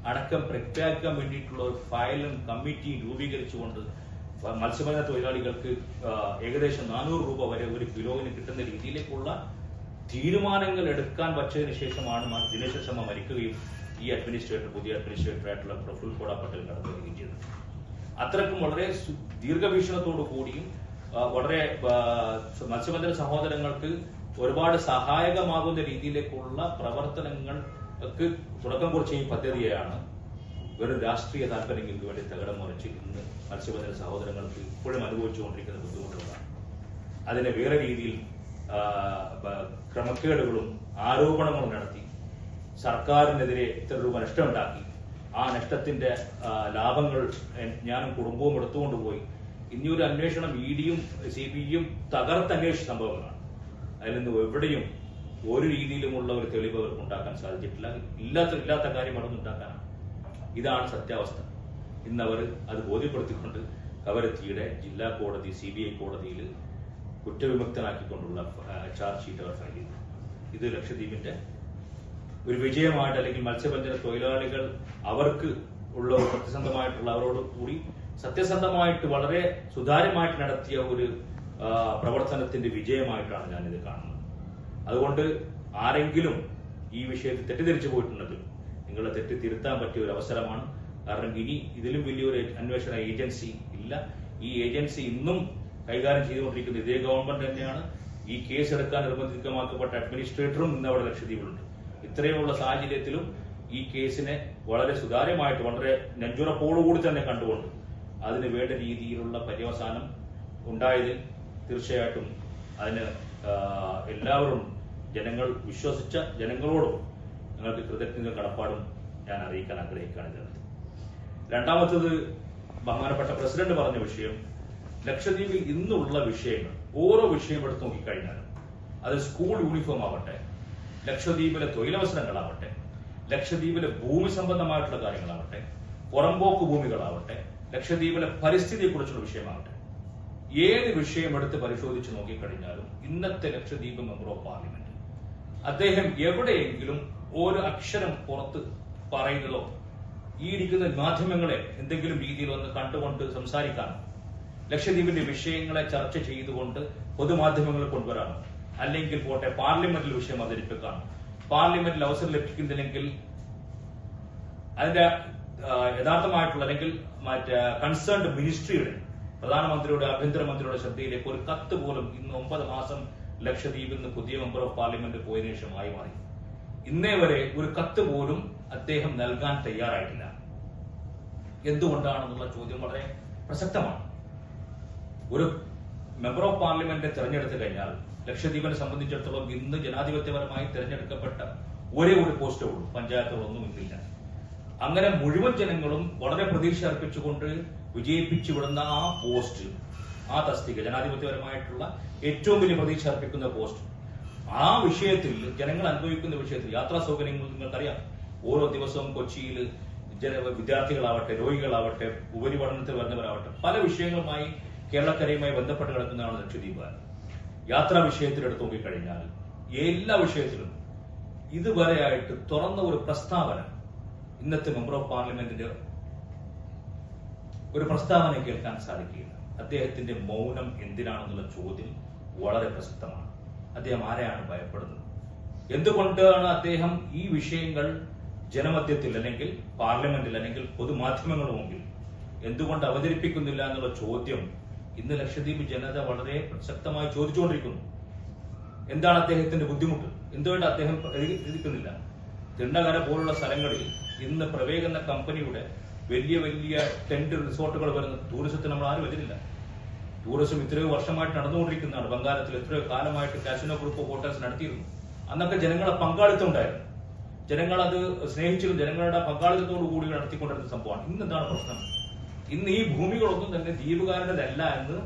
അടക്കം പ്രഖ്യാപിക്കാൻ വേണ്ടിയിട്ടുള്ള ഒരു ഫയലും കമ്മിറ്റിയും രൂപീകരിച്ചുകൊണ്ട് മത്സ്യബന്ധന തൊഴിലാളികൾക്ക് ഏകദേശം 400 രൂപ വരെ ഒരു കിലോവിന് കിട്ടുന്ന രീതിയിലേക്കുള്ള തീരുമാനങ്ങൾ എടുക്കാൻ വച്ചതിന് ശേഷമാണ് ദിനേശ് ശർമ്മ മരിക്കുകയും ഈ പുതിയ അഡ്മിനിസ്ട്രേറ്റർ ആയിട്ടുള്ള പ്രഫുൽ കോട പട്ടേൽ കടന്നു വരികയും ചെയ്തത്. അത്രക്കും വളരെ ദീർഘവീക്ഷണത്തോടു കൂടിയും വളരെ മത്സ്യബന്ധന സഹോദരങ്ങൾക്ക് ഒരുപാട് സഹായകമാകുന്ന രീതിയിലേക്കുള്ള പ്രവർത്തനങ്ങൾക്ക് തുടക്കം കുറിച്ച ഈ പദ്ധതിയെയാണ് വെറും രാഷ്ട്രീയ താല്പര്യങ്ങൾക്ക് വേണ്ടി തകിടം മറിച്ച് ഇന്ന് മത്സ്യബന്ധന സഹോദരങ്ങൾക്ക് ഇപ്പോഴും അനുഭവിച്ചുകൊണ്ടിരിക്കുന്ന ബുദ്ധിമുട്ടുകളാണ്. അതിനെ വേറെ രീതിയിൽ ക്രമക്കേടുകളും ആരോപണങ്ങളും നടത്തി സർക്കാരിനെതിരെ ഇത്ര രൂപ നഷ്ടമുണ്ടാക്കി ആ നഷ്ടത്തിന്റെ ലാഭങ്ങൾ ഞാനും കുടുംബവും എടുത്തുകൊണ്ടുപോയി ഇനിയൊരു അന്വേഷണം EDയും CBIയും തകർത്തന്വേഷിച്ച സംഭവങ്ങളാണ്. അതിൽ നിന്ന് എവിടെയും ഒരു രീതിയിലുമുള്ള ഒരു തെളിവ് അവർക്ക് ഉണ്ടാക്കാൻ സാധിച്ചിട്ടില്ല. ഇല്ലാത്ത കാര്യം ഉണ്ടാക്കാനാണ്. ഇതാണ് സത്യാവസ്ഥ. ഇന്നവർ അത് ബോധ്യപ്പെടുത്തിക്കൊണ്ട് കവരത്തിയുടെ ജില്ലാ കോടതി CBI കോടതിയിൽ കുറ്റവിമുക്തനാക്കിക്കൊണ്ടുള്ള ചാർജ് ഷീറ്റ് അവർ ഫയൽ ചെയ്തു. ഇത് ലക്ഷദ്വീപിന്റെ ഒരു വിജയമായിട്ട്, അല്ലെങ്കിൽ മത്സ്യബന്ധന തൊഴിലാളികൾ അവർക്ക് ഉള്ള ഒരു സത്യസന്ധമായിട്ടുള്ള അവരോട് കൂടി സത്യസന്ധമായിട്ട് വളരെ സുതാര്യമായിട്ട് നടത്തിയ ഒരു പ്രവർത്തനത്തിന്റെ വിജയമായിട്ടാണ് ഞാനിത് കാണുന്നത്. അതുകൊണ്ട് ആരെങ്കിലും ഈ വിഷയത്തിൽ തെറ്റിദ്ധരിച്ചു പോയിട്ടുണ്ടെങ്കിൽ നിങ്ങളെ തെറ്റ് തിരുത്താൻ പറ്റിയ ഒരു അവസരമാണ്. കാരണം ഇനി ഇതിലും വലിയൊരു അന്വേഷണ ഏജൻസി ഇല്ല. ഈ ഏജൻസി ഇന്നും കൈകാര്യം ചെയ്തുകൊണ്ടിരിക്കുന്ന ഇതേ ഗവൺമെന്റ് തന്നെയാണ്. ഈ കേസ് എടുക്കാൻ നിർബന്ധിതമാക്കപ്പെട്ട അഡ്മിനിസ്ട്രേറ്ററും ഇന്ന് അവിടെ ലക്ഷദ്വീപിലുണ്ട്. ഇത്രയുമുള്ള സാഹചര്യത്തിലും ഈ കേസിനെ വളരെ സുതാര്യമായിട്ട് വളരെ നെഞ്ചുറപ്പോടുകൂടി തന്നെ കണ്ടുകൊണ്ട് അതിന് വേണ്ട രീതിയിലുള്ള പര്യവസാനം ഉണ്ടായതിൽ തീർച്ചയായിട്ടും അതിന് എല്ലാവരും ജനങ്ങൾ വിശ്വസിച്ച ജനങ്ങളോടും ഞങ്ങൾക്ക് കൃതജ്ഞത കടപ്പാടും ഞാൻ അറിയിക്കാൻ ആഗ്രഹിക്കുകയാണ്. രണ്ടാമത്തത് ബഹുമാനപ്പെട്ട പ്രസിഡന്റ് പറഞ്ഞ വിഷയം, ലക്ഷദ്വീപിൽ ഇന്നുള്ള വിഷയങ്ങൾ ഓരോ വിഷയം എടുത്ത് നോക്കിക്കഴിഞ്ഞാലും അത് സ്കൂൾ യൂണിഫോം ആവട്ടെ, ലക്ഷദ്വീപിലെ തൊഴിലവസരങ്ങളാവട്ടെ, ലക്ഷദ്വീപിലെ ഭൂമി സംബന്ധമായിട്ടുള്ള കാര്യങ്ങളാവട്ടെ, പുറമ്പോക്ക് ഭൂമികളാവട്ടെ, ലക്ഷദ്വീപിലെ പരിസ്ഥിതിയെക്കുറിച്ചുള്ള വിഷയമാവട്ടെ, ഏത് വിഷയം എടുത്ത് പരിശോധിച്ച് നോക്കിക്കഴിഞ്ഞാലും ഇന്നത്തെ ലക്ഷദ്വീപ് മെമ്പർ ഓഫ് പാർലമെന്റ് അദ്ദേഹം എവിടെയെങ്കിലും ഒരു അക്ഷരം പുറത്ത് പറയുന്നതോ ഈ ഇരിക്കുന്ന മാധ്യമങ്ങളെ എന്തെങ്കിലും രീതിയിൽ ഒന്ന് കണ്ടുകൊണ്ട് സംസാരിക്കാനോ ലക്ഷദ്വീപിന്റെ വിഷയങ്ങളെ ചർച്ച ചെയ്തുകൊണ്ട് പൊതുമാധ്യമങ്ങളിൽ കൊണ്ടുവരാനോ അല്ലെങ്കിൽ പോട്ടെ പാർലമെന്റിൽ വിഷയം അവതരിപ്പിക്കാനോ പാർലമെന്റിൽ അവസരം ലഭിക്കുന്നില്ലെങ്കിൽ അതിന്റെ യഥാർത്ഥമായിട്ടുള്ള അല്ലെങ്കിൽ മറ്റേ കൺസേൺഡ് മിനിസ്ട്രിയുടെ പ്രധാനമന്ത്രിയുടെ ആഭ്യന്തരമന്ത്രിയുടെ ശ്രദ്ധയിലേക്ക് ഒരു കത്ത് പോലും ഇന്ന് 9 മാസം ലക്ഷദ്വീപിൽ നിന്ന് പുതിയ മെമ്പർ ഓഫ് പാർലമെന്റ് പോയതിനു ശേഷമായി മാറി. ഇന്നേ വരെ ഒരു കത്ത് പോലും അദ്ദേഹം നൽകാൻ തയ്യാറായിട്ടില്ല. എന്തുകൊണ്ടാണെന്നുള്ള ചോദ്യം വളരെ പ്രസക്തമാണ്. ഒരു മെമ്പർ ഓഫ് പാർലമെന്റ് തെരഞ്ഞെടുത്തു കഴിഞ്ഞാൽ ലക്ഷദ്വീപിനെ സംബന്ധിച്ചിടത്തോളം ഇന്ന് ജനാധിപത്യപരമായി തെരഞ്ഞെടുക്കപ്പെട്ട ഒരേ ഒരു പോസ്റ്റേ ഉള്ളൂ, പഞ്ചായത്തുകളൊന്നും ഇന്നില്ല. അങ്ങനെ മുഴുവൻ ജനങ്ങളും വളരെ പ്രതീക്ഷ അർപ്പിച്ചുകൊണ്ട് വിജയിപ്പിച്ചു വിടുന്ന ആ പോസ്റ്റ്, ആ തസ്തിക, ജനാധിപത്യപരമായിട്ടുള്ള ഏറ്റവും വലിയ പ്രതീക്ഷ അർപ്പിക്കുന്ന പോസ്റ്റ്, ആ വിഷയത്തിൽ ജനങ്ങൾ അനുഭവിക്കുന്ന വിഷയത്തിൽ യാത്രാ സൗകര്യങ്ങൾ നിങ്ങൾക്കറിയാം. ഓരോ ദിവസവും കൊച്ചിയിൽ വിദ്യാർത്ഥികളാവട്ടെ, രോഗികളാവട്ടെ, ഉപരിപഠനത്തിൽ വരുന്നവരാവട്ടെ, പല വിഷയങ്ങളുമായി കേരളക്കരയുമായി ബന്ധപ്പെട്ട് കിടക്കുന്നതാണ് ലക്ഷദ്വീപ്. യാത്രാ വിഷയത്തിൽ എടുത്തു നോക്കിക്കഴിഞ്ഞാൽ എല്ലാ വിഷയത്തിലും ഇതുവരെയായിട്ട് തുറന്ന ഒരു പ്രസ്താവന ഇന്നത്തെ മെമ്പർ ഓഫ് പാർലമെന്റിന്റെ ഒരു പ്രസ്താവന കേൾക്കാൻ സാധിക്കില്ല. അദ്ദേഹത്തിന്റെ മൗനം എന്തിനാണെന്നുള്ള ചോദ്യം വളരെ പ്രസക്തമാണ്. അദ്ദേഹം ആരെയാണ് ഭയപ്പെടുന്നത്? എന്തുകൊണ്ടാണ് അദ്ദേഹം ഈ വിഷയങ്ങൾ ജനമധ്യത്തിൽ അല്ലെങ്കിൽ പാർലമെന്റിൽ അല്ലെങ്കിൽ പൊതുമാധ്യമങ്ങളുടെ മുമ്പിൽ എന്തുകൊണ്ട് അവതരിപ്പിക്കുന്നില്ല എന്നുള്ള ചോദ്യം ഇന്ന് ലക്ഷദ്വീപ് ജനത വളരെ ശക്തമായി ചോദിച്ചുകൊണ്ടിരിക്കുന്നു. എന്താണ് അദ്ദേഹത്തിന്റെ ബുദ്ധിമുട്ട്? എന്തുകൊണ്ട് അദ്ദേഹം പ്രതികരിക്കുന്നില്ല? തിണ്ടകര പോലുള്ള സ്ഥലങ്ങളിൽ ഇന്ന് പ്രവേഗ് എന്ന കമ്പനിയുടെ വലിയ വലിയ ടെന്റ് റിസോർട്ടുകൾ വരുന്ന ടൂറിസത്തിന് നമ്മൾ ആരും എതിരില്ല. ടൂറിസം ഇത്രയോ വർഷമായിട്ട് നടന്നുകൊണ്ടിരിക്കുന്നതാണ്. ബംഗാളത്തിൽ എത്രയോ കാലമായിട്ട് കാസിനോ ഗ്രൂപ്പ് ഓഫ് ഹോട്ടൽസ് നടത്തിയിരുന്നു. അന്നൊക്കെ ജനങ്ങളെ പങ്കാളിത്തം ഉണ്ടായിരുന്നു. ജനങ്ങൾ അത് സ്നേഹിച്ചിരുന്നു. ജനങ്ങളുടെ പങ്കാളിത്തത്തോടു കൂടി നടത്തിക്കൊണ്ടിരുന്ന സംഭവമാണ്. ഇന്ന് എന്താണ് പ്രശ്നം? ഇന്ന് ഈ ഭൂമികളൊന്നും തന്നെ ദ്വീപുകാരുടേതല്ല എന്ന്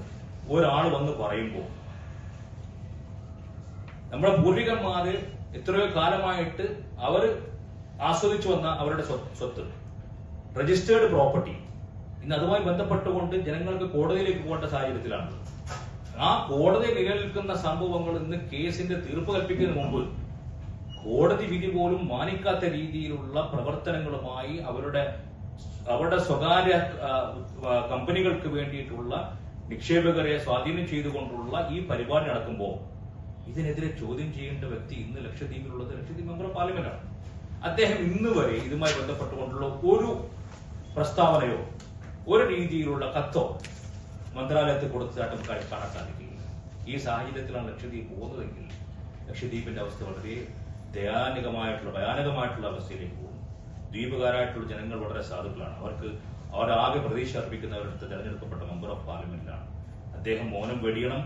ഒരാൾ വന്ന് പറയുമ്പോൾ, നമ്മുടെ പൂർവികന്മാര് എത്രയോ കാലമായിട്ട് അവർ ആസ്വദിച്ചു വന്ന അവരുടെ സ്വത്ത്, രജിസ്റ്റേർഡ് പ്രോപ്പർട്ടി, ഇന്ന് അതുമായി ബന്ധപ്പെട്ടുകൊണ്ട് ജനങ്ങൾക്ക് കോടതിയിലേക്ക് പോകേണ്ട സാഹചര്യത്തിലാണ്. ആ കോടതിയിൽ നിലനിൽക്കുന്ന സംഭവങ്ങൾ ഇന്ന് കേസിന്റെ തീർപ്പ് കൽപ്പിക്കുന്നതിന് മുമ്പ് കോടതി വിധി പോലും മാനിക്കാത്ത രീതിയിലുള്ള പ്രവർത്തനങ്ങളുമായി അവരുടെ സ്വകാര്യ കമ്പനികൾക്ക് വേണ്ടിയിട്ടുള്ള നിക്ഷേപകരെ സ്വാധീനം ചെയ്തുകൊണ്ടുള്ള ഈ പരിപാടി നടക്കുമ്പോൾ ഇതിനെതിരെ ചോദ്യം ചെയ്യേണ്ട വ്യക്തി ഇന്ന് ലക്ഷദ്വീപിലുള്ളത് ലക്ഷദ്വീപ് മെമ്പർ ഓഫ് പാർലമെന്റാണ്. അദ്ദേഹം ഇന്ന് വരെ ഇതുമായി ബന്ധപ്പെട്ടുകൊണ്ടുള്ള ഒരു പ്രസ്താവനയോ ഒരു രീതിയിലുള്ള കത്തോ മന്ത്രാലയത്തിൽ കൊടുത്തതായിട്ടും കാണാൻ സാധിക്കില്ല. ഈ സാഹചര്യത്തിലാണ് ലക്ഷദ്വീപ് പോകുന്നതെങ്കിൽ ലക്ഷദ്വീപിന്റെ അവസ്ഥ വളരെ ഭയാനകമായിട്ടുള്ള അവസ്ഥയിലേക്ക് പോകും. ദ്വീപുകാരായിട്ടുള്ള ജനങ്ങൾ വളരെ സാധുക്കളാണ്. അവരാകെ പ്രതീക്ഷ അർപ്പിക്കുന്നവരുടെ തെരഞ്ഞെടുക്കപ്പെട്ട മെമ്പർ ഓഫ് പാർലമെന്റിലാണ്. അദ്ദേഹം മൗനം വെടിയണം.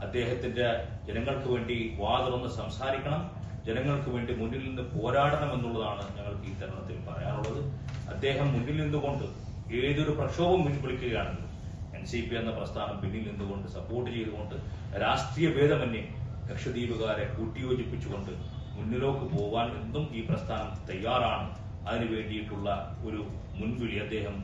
അദ്ദേഹത്തിന്റെ ജനങ്ങൾക്ക് വേണ്ടി വാതുറന്ന് സംസാരിക്കണം. ജനങ്ങൾക്ക് വേണ്ടി മുന്നിൽ നിന്ന് പോരാടണം എന്നുള്ളതാണ് ഞങ്ങൾക്ക് ഈ തരുണത്തിൽ പറയാനുള്ളത്. അദ്ദേഹം മുന്നിൽ നിന്നുകൊണ്ട് ഏതൊരു പ്രക്ഷോഭം വിളിക്കുകയാണെങ്കിലും NCP എന്ന പ്രസ്ഥാനം പിന്നിൽ നിന്നുകൊണ്ട് സപ്പോർട്ട് ചെയ്തുകൊണ്ട് രാഷ്ട്രീയ ഭേദമന്യേ ലക്ഷദ്വീപുകാരെ കൂട്ടിയോജിപ്പിച്ചുകൊണ്ട് മുന്നിലേക്ക് പോകാൻ എന്നും ഈ പ്രസ്ഥാനം തയ്യാറാണ്. അതിനു വേണ്ടിയിട്ടുള്ള ഒരു മുൻവിളി അദ്ദേഹം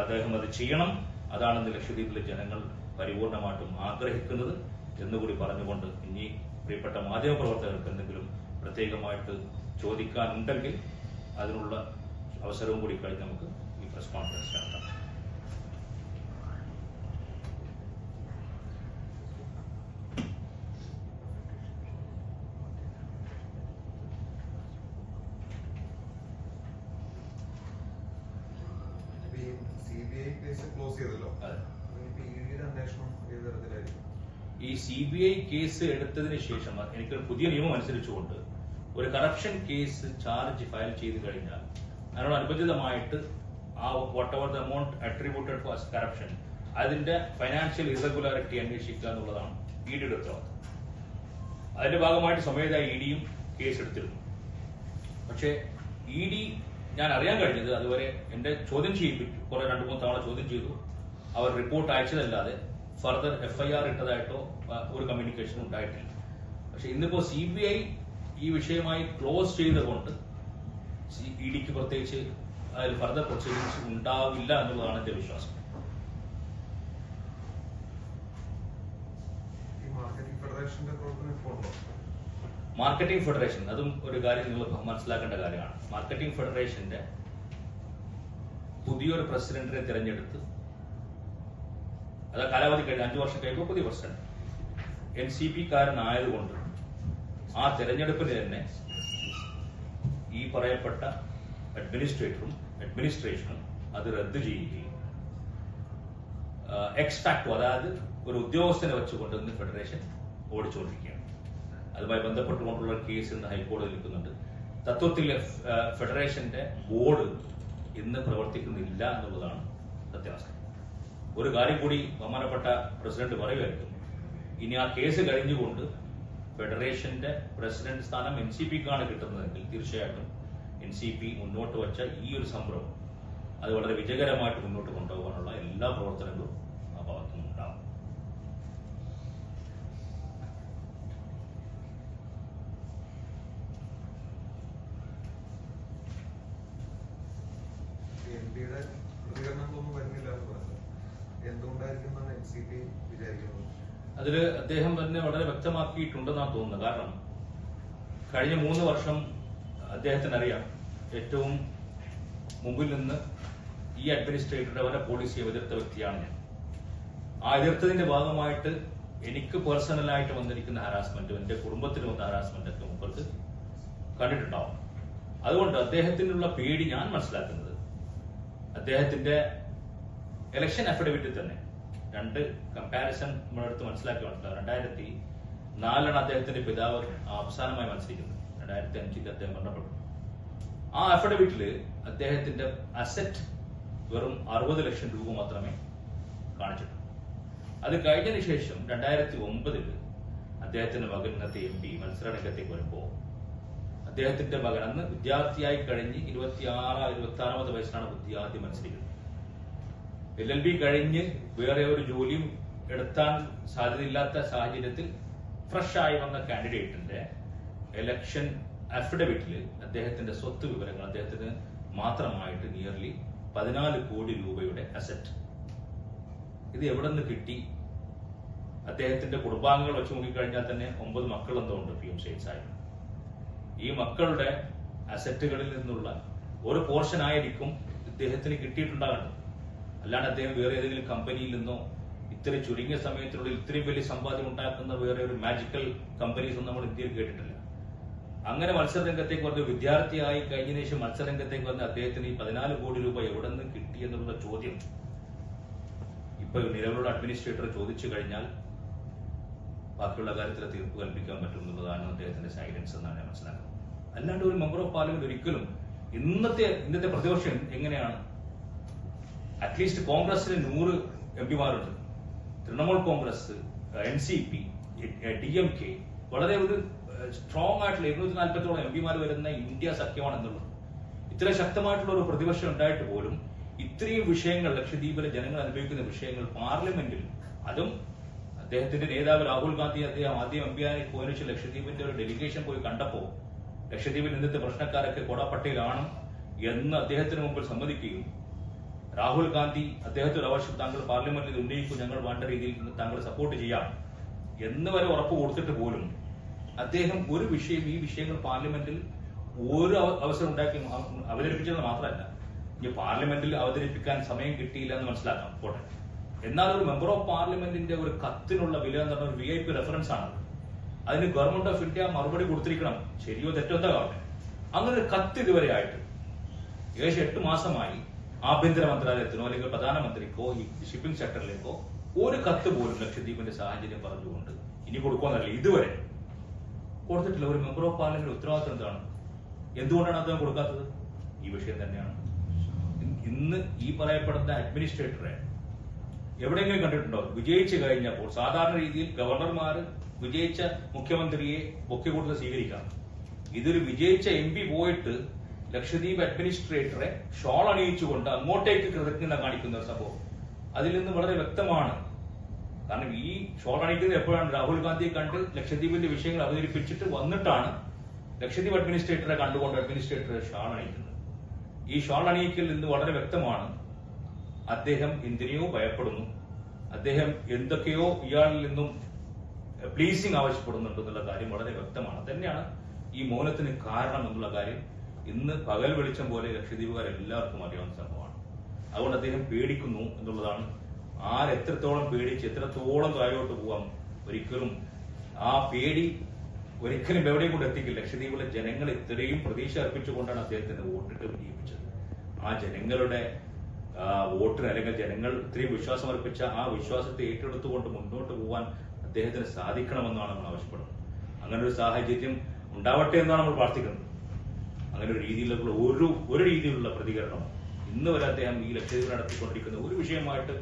അത് ചെയ്യണം. അതാണെന്ന് ലക്ഷദ്വീപിലെ ജനങ്ങൾ പരിപൂർണമായിട്ടും ആഗ്രഹിക്കുന്നത് എന്നുകൂടി പറഞ്ഞുകൊണ്ട് ഇനി പ്രിയപ്പെട്ട മാധ്യമപ്രവർത്തകർക്ക് എന്തെങ്കിലും പ്രത്യേകമായിട്ട് ചോദിക്കാനുണ്ടെങ്കിൽ അതിനുള്ള അവസരവും കൂടി കഴിഞ്ഞ് നമുക്ക് ഈ പ്രസ് കോൺഫറൻസ് നടത്താം. ഈ CBI കേസ് എടുത്തതിന് ശേഷം എനിക്കൊരു പുതിയ നിയമം അനുസരിച്ചുകൊണ്ട് ഒരു കറപ്ഷൻ കേസ് ചാർജ് ഫയൽ ചെയ്ത് കഴിഞ്ഞാൽ അതിനോടനുബന്ധിതമായിട്ട് ആ whatever the amount attributed for corruption അതിന്റെ ഫൈനാൻഷ്യൽ ഇറഗുലാരിറ്റി അന്വേഷിക്കുക എന്നുള്ളതാണ് EDയുടെ ഉത്തരവാദിത്വം. അതിന്റെ ഭാഗമായിട്ട് സ്വമേധയാ EDയും കേസ് എടുത്തിരുന്നു. പക്ഷേ ED ഞാൻ അറിയാൻ കഴിഞ്ഞത് അതുവരെ എന്റെ ചോദ്യം ചെയ്യിപ്പിച്ചു, കുറെ 2-3 തവണ ചോദ്യം ചെയ്തു. അവർ റിപ്പോർട്ട് അയച്ചതല്ലാതെ ഫർദർ FIR ഇട്ടതായിട്ടോ ഒരു കമ്മ്യൂണിക്കേഷൻ ഉണ്ടായിട്ടില്ല. പക്ഷെ ഇന്നിപ്പോ CBI ഈ വിഷയമായി ക്ലോസ് ചെയ്തുകൊണ്ട് EDക്ക് പ്രത്യേകിച്ച് അതിൽ ഫർദർ പ്രൊസീഡിംഗ്സ് ഉണ്ടാവില്ല എന്നുള്ളതാണ് എന്റെ വിശ്വാസം. മാർക്കറ്റിംഗ് ഫെഡറേഷൻ അതും ഒരു കാര്യം നിങ്ങൾ മനസ്സിലാക്കേണ്ട കാര്യമാണ്. മാർക്കറ്റിംഗ് ഫെഡറേഷന്റെ പുതിയൊരു പ്രസിഡന്റിനെ തിരഞ്ഞെടുത്ത് അത് കാലാവധി കഴിഞ്ഞ് 5 വർഷം കഴിയുമ്പോൾ പുതിയ പ്രസിഡന്റ് NCP-കാരനായതുകൊണ്ട് ആ തെരഞ്ഞെടുപ്പിന് തന്നെ ഈ പറയപ്പെട്ട അഡ്മിനിസ്ട്രേറ്ററും അഡ്മിനിസ്ട്രേഷനും അത് റദ്ദ് ചെയ്യുകയും എക്സ്ഫാക്ടോ, അതായത് ഒരു ഉദ്യോഗസ്ഥനെ വെച്ചുകൊണ്ട് ഇന്ന് ഫെഡറേഷൻ ഓടിച്ചുകൊണ്ടിരിക്കുകയാണ്. അതുമായി ബന്ധപ്പെട്ടുകൊണ്ടുള്ള കേസ് ഇന്ന് ഹൈക്കോടതി നിൽക്കുന്നുണ്ട്. തത്വത്തിൽ ഫെഡറേഷന്റെ ബോർഡ് ഇന്ന് പ്രവർത്തിക്കുന്നില്ല എന്നുള്ളതാണ് സത്യാവസ്ഥ. ഒരു കാര്യം കൂടി ബഹുമാനപ്പെട്ട പ്രസിഡന്റ് പറയുമായിരുന്നു, ഇനി ആ കേസ് കഴിഞ്ഞുകൊണ്ട് ഫെഡറേഷന്റെ പ്രസിഡന്റ് സ്ഥാനം NCPക്കാണ് കിട്ടുന്നതെങ്കിൽ തീർച്ചയായിട്ടും NCP മുന്നോട്ട് വച്ച ഈ ഒരു സംരംഭം അത് വളരെ വിജയകരമായിട്ട് മുന്നോട്ട് കൊണ്ടുപോകാനുള്ള എല്ലാ പ്രവർത്തനങ്ങളും ആ ഭാഗത്തുനിന്നും ഉണ്ടാകും. അതില് അദ്ദേഹം തന്നെ വളരെ വ്യക്തമാക്കിയിട്ടുണ്ടെന്നാണ് തോന്നുന്നത്. കാരണം കഴിഞ്ഞ 3 വർഷം അദ്ദേഹത്തിനറിയാം, ഏറ്റവും മുമ്പിൽ നിന്ന് ഈ അഡ്മിനിസ്ട്രേറ്ററുടെ വല്ല പോളിസിയെ എതിർത്ത വ്യക്തിയാണ് ഞാൻ. ആ എതിർത്തതിന്റെ ഭാഗമായിട്ട് എനിക്ക് പേഴ്സണലായിട്ട് വന്നിരിക്കുന്ന ഹരാസ്മെന്റും എന്റെ കുടുംബത്തിന് വന്ന ഹരാസ്മെന്റ് ഒക്കെ മുമ്പ് കണ്ടിട്ടുണ്ടാവും. അതുകൊണ്ട് അദ്ദേഹത്തിനുള്ള പേടി ഞാൻ മനസ്സിലാക്കുന്നത്, അദ്ദേഹത്തിന്റെ ഇലക്ഷൻ അഫിഡവിറ്റിൽ തന്നെ 2 കമ്പാരിസൺ നമ്മളെടുത്ത് മനസ്സിലാക്കി 2004 അദ്ദേഹത്തിന്റെ പിതാവ് അവസാനമായി മത്സരിക്കുന്നത്. 2005 അദ്ദേഹം മരണപ്പെട്ടു. ആ അഫിഡവിറ്റില് അദ്ദേഹത്തിന്റെ അസറ്റ് വെറും 60 ലക്ഷം രൂപ മാത്രമേ കാണിച്ചിട്ടുള്ളൂ. അത് കഴിഞ്ഞതിന് ശേഷം 2009 അദ്ദേഹത്തിന്റെ മകൻ ഇന്നത്തെ MP മത്സരരംഗത്തേക്ക് വരുമ്പോൾ അദ്ദേഹത്തിന്റെ മകൻ അന്ന് വിദ്യാർത്ഥിയായി കഴിഞ്ഞ് 26-26 വയസ്സിലാണ് ആദ്യം മത്സരിക്കുന്നത്. LLB കഴിഞ്ഞ് വേറെ ഒരു ജോലിയും എടുത്താൻ സാധ്യതയില്ലാത്ത സാഹചര്യത്തിൽ ഫ്രഷ് ആയി വന്ന കാൻഡിഡേറ്റിന്റെ ഇലക്ഷൻ അഫിഡവിറ്റില് അദ്ദേഹത്തിന്റെ സ്വത്ത് വിവരങ്ങൾ അദ്ദേഹത്തിന് മാത്രമായിട്ട് നിയർലി 14 കോടി രൂപയുടെ അസറ്റ്. ഇത് എവിടെ നിന്ന് കിട്ടി? അദ്ദേഹത്തിന്റെ കുടുംബാംഗങ്ങൾ വെച്ച് നോക്കിക്കഴിഞ്ഞാൽ തന്നെ 9 മക്കൾ എന്തോ ഉണ്ട് PM സ്റ്റേറ്റ്സായി. ഈ മക്കളുടെ അസറ്റുകളിൽ നിന്നുള്ള ഒരു പോർഷൻ ആയിരിക്കും ഇദ്ദേഹത്തിന് കിട്ടിയിട്ടുണ്ടാകേണ്ടത്. അല്ലാണ്ട് അദ്ദേഹം വേറെ ഏതെങ്കിലും കമ്പനിയിൽ നിന്നോ ഇത്രയും ചുരുങ്ങിയ സമയത്തിനുള്ളിൽ ഇത്രയും വലിയ സമ്പാദ്യം ഉണ്ടാക്കുന്ന വേറെ ഒരു മാജിക്കൽ കമ്പനീസ് ഒന്നും നമ്മൾ ഇന്ത്യയിൽ കേട്ടിട്ടില്ല. അങ്ങനെ മത്സരരംഗത്തേക്ക് വന്ന് വിദ്യാർത്ഥിയായി കഴിഞ്ഞതിന് ശേഷം മത്സരരംഗത്തേക്ക് വന്ന് അദ്ദേഹത്തിന് ഈ 14 കോടി രൂപ എവിടെ നിന്ന് കിട്ടി എന്നുള്ള ചോദ്യം ഇപ്പൊ നിലവിലുള്ള അഡ്മിനിസ്ട്രേറ്റർ ചോദിച്ചു കഴിഞ്ഞാൽ ബാക്കിയുള്ള കാര്യത്തിൽ തീർപ്പ് കൽപ്പിക്കാൻ പറ്റും എന്നുള്ളതാണ് അദ്ദേഹത്തിന്റെ സൈലൻസ് എന്നാണ് ഞാൻ മനസ്സിലാക്കുന്നത്. അല്ലാണ്ട് ഒരു മെമ്പർ ഓഫ് പാർലമെന്റ് ഒരിക്കലും ഇന്നത്തെ പ്രതിപക്ഷം എങ്ങനെയാണ്? അറ്റ്ലീസ്റ്റ് കോൺഗ്രസിന് 100 MP-മാരുണ്ട്. തൃണമൂൽ കോൺഗ്രസ്, NCP, DMK വളരെ ഒരു സ്ട്രോങ് ആയിട്ടുള്ള 240ഓളം MP-മാർ വരുന്ന ഇന്ത്യ സഖ്യമാണെന്നുള്ളത്. ഇത്ര ശക്തമായിട്ടുള്ള ഒരു പ്രതിപക്ഷം ഉണ്ടായിട്ട് പോലും ഇത്രയും വിഷയങ്ങൾ, ലക്ഷദ്വീപിലെ ജനങ്ങൾ അനുഭവിക്കുന്ന വിഷയങ്ങൾ പാർലമെന്റിൽ, അതും അദ്ദേഹത്തിന്റെ നേതാവ് രാഹുൽ ഗാന്ധി അദ്ദേഹം ആദ്യം MP ആയി പോയതിനു ശേഷം ലക്ഷദ്വീപിന്റെ ഒരു ഡെലിഗേഷൻ പോയി കണ്ടപ്പോ ലക്ഷദ്വീപിൽ ഇന്നത്തെ പ്രശ്നക്കാരൊക്കെ കോട പട്ടേലാണ് എന്ന് അദ്ദേഹത്തിന് മുമ്പിൽ സമ്മതിക്കുകയും രാഹുൽ ഗാന്ധി അദ്ദേഹത്തിന്റെ ആവശ്യം താങ്കൾ പാർലമെന്റിൽ ഉന്നയിക്കും, ഞങ്ങൾ വേണ്ട രീതിയിൽ താങ്കൾ സപ്പോർട്ട് ചെയ്യാം എന്ന് വരെ ഉറപ്പ് കൊടുത്തിട്ട് പോലും അദ്ദേഹം ഒരു വിഷയം, ഈ വിഷയങ്ങൾ പാർലമെന്റിൽ ഒരു അവസരം ഉണ്ടാക്കി അവതരിപ്പിച്ചത് മാത്രമല്ല, ഇനി പാർലമെന്റിൽ അവതരിപ്പിക്കാൻ സമയം കിട്ടിയില്ല എന്ന് മനസ്സിലാക്കാം, പോട്ടെ. എന്നാൽ ഒരു മെമ്പർ ഓഫ് പാർലമെന്റിന്റെ ഒരു കത്തിനുള്ള വില എന്ന് പറഞ്ഞ ഒരു VIP റെഫറൻസ് ആണ്. അതിന് ഗവൺമെന്റ് ഓഫ് ഇന്ത്യ മറുപടി കൊടുത്തിരിക്കണം, ശരിയോ തെറ്റോ ആവട്ടെ. അങ്ങനെ ഒരു കത്ത് ഇതുവരെ ആയിട്ട് ഏകദേശം 8 മാസമായി ആഭ്യന്തര മന്ത്രാലയത്തിനോ അല്ലെങ്കിൽ പ്രധാനമന്ത്രിക്കോ ഈ ഷിപ്പിംഗ് സെക്ടറിലേക്കോ ഒരു കത്ത് പോലും ലക്ഷദ്വീപിന്റെ സാഹചര്യം പറഞ്ഞുകൊണ്ട് ഇനി കൊടുക്കുമെന്നല്ല ഇതുവരെ കൊടുത്തിട്ടില്ല. ഒരു മെമ്പർ ഓഫ് പാർലമെന്റ് ഉത്തരവാദിത്വം എന്താണ്? എന്തുകൊണ്ടാണ് അദ്ദേഹം കൊടുക്കാത്തത്? ഈ വിഷയം തന്നെയാണ്. ഇന്ന് ഈ പറയപ്പെടുന്ന അഡ്മിനിസ്ട്രേറ്ററെ എവിടെയെങ്കിലും കണ്ടിട്ടുണ്ടോ? വിജയിച്ചു കഴിഞ്ഞപ്പോൾ സാധാരണ രീതിയിൽ ഗവർണർമാർ വിജയിച്ച മുഖ്യമന്ത്രിയെ ബൊക്കെ കൊടുത്ത് സ്വീകരിക്കാം. ഇതൊരു വിജയിച്ച MP പോയിട്ട് ലക്ഷദ്വീപ് അഡ്മിനിസ്ട്രേറ്ററെ ഷോൾ അണിയിച്ചുകൊണ്ട് അങ്ങോട്ടേക്ക് കൃതജ്ഞത കാണിക്കുന്ന ഒരു സംഭവം അതിൽ നിന്ന് വളരെ വ്യക്തമാണ്. കാരണം ഈ ഷോൾ അണിയിക്കുന്നത് എപ്പോഴാണ്? രാഹുൽ ഗാന്ധിയെ കണ്ട് ലക്ഷദ്വീപിന്റെ വിഷയങ്ങൾ അവതരിപ്പിച്ചിട്ട് വന്നിട്ടാണ് ലക്ഷദ്വീപ് അഡ്മിനിസ്ട്രേറ്ററെ കണ്ടുകൊണ്ട് അഡ്മിനിസ്ട്രേറ്ററെ ഷാൾ അണിയിക്കുന്നത്. ഈ ഷാൾ അണിയിക്കൽ നിന്ന് വളരെ വ്യക്തമാണ് അദ്ദേഹം എന്തിനെയോ ഭയപ്പെടുന്നു, അദ്ദേഹം എന്തൊക്കെയോ ഇയാളിൽ നിന്നും പ്ലീസിംഗ് ആവശ്യപ്പെടുന്നുണ്ടെന്നുള്ള കാര്യം വളരെ വ്യക്തമാണ്. തന്നെയാണ് ഈ മൗനത്തിന് കാരണം എന്നുള്ള കാര്യം ഇന്ന് പകൽ വെളിച്ചം പോലെ ലക്ഷദ്വീപുകാരെല്ലാവർക്കും അറിയാവുന്ന സംഭവമാണ്. അതുകൊണ്ട് അദ്ദേഹം പേടിക്കുന്നു എന്നുള്ളതാണ്. ആരെത്രത്തോളം പേടിച്ച് എത്രത്തോളം താഴോട്ട് പോവാം, ഒരിക്കലും ആ പേടി ഒരിക്കലും എവിടെയും കൊണ്ട് എത്തിക്കില്ല. ലക്ഷദ്വീപിലെ ജനങ്ങൾ ഇത്രയും പ്രതീക്ഷ അർപ്പിച്ചുകൊണ്ടാണ് അദ്ദേഹത്തിന് വോട്ടിട്ട് വിജയിപ്പിച്ചത്. ആ ജനങ്ങളുടെ വോട്ടിന് അല്ലെങ്കിൽ ജനങ്ങൾ ഇത്രയും വിശ്വാസം അർപ്പിച്ച ആ വിശ്വാസത്തെ ഏറ്റെടുത്തുകൊണ്ട് മുന്നോട്ട് പോകാൻ അദ്ദേഹത്തിന് സാധിക്കണമെന്നാണ് നമ്മൾ ആവശ്യപ്പെടുന്നത്. അങ്ങനെ ഒരു സാഹചര്യം ഉണ്ടാവട്ടെ എന്നാണ് നമ്മൾ പ്രാർത്ഥിക്കുന്നത്. അങ്ങനെ ഒരു രീതിയിലുള്ള ഒരു രീതിയിലുള്ള പ്രതികരണം ഇന്ന് വരെ അദ്ദേഹം ഈ ലക്ഷദ്വീപിൽ നടത്തിക്കൊണ്ടിരിക്കുന്ന ഒരു വിഷയമായിട്ട്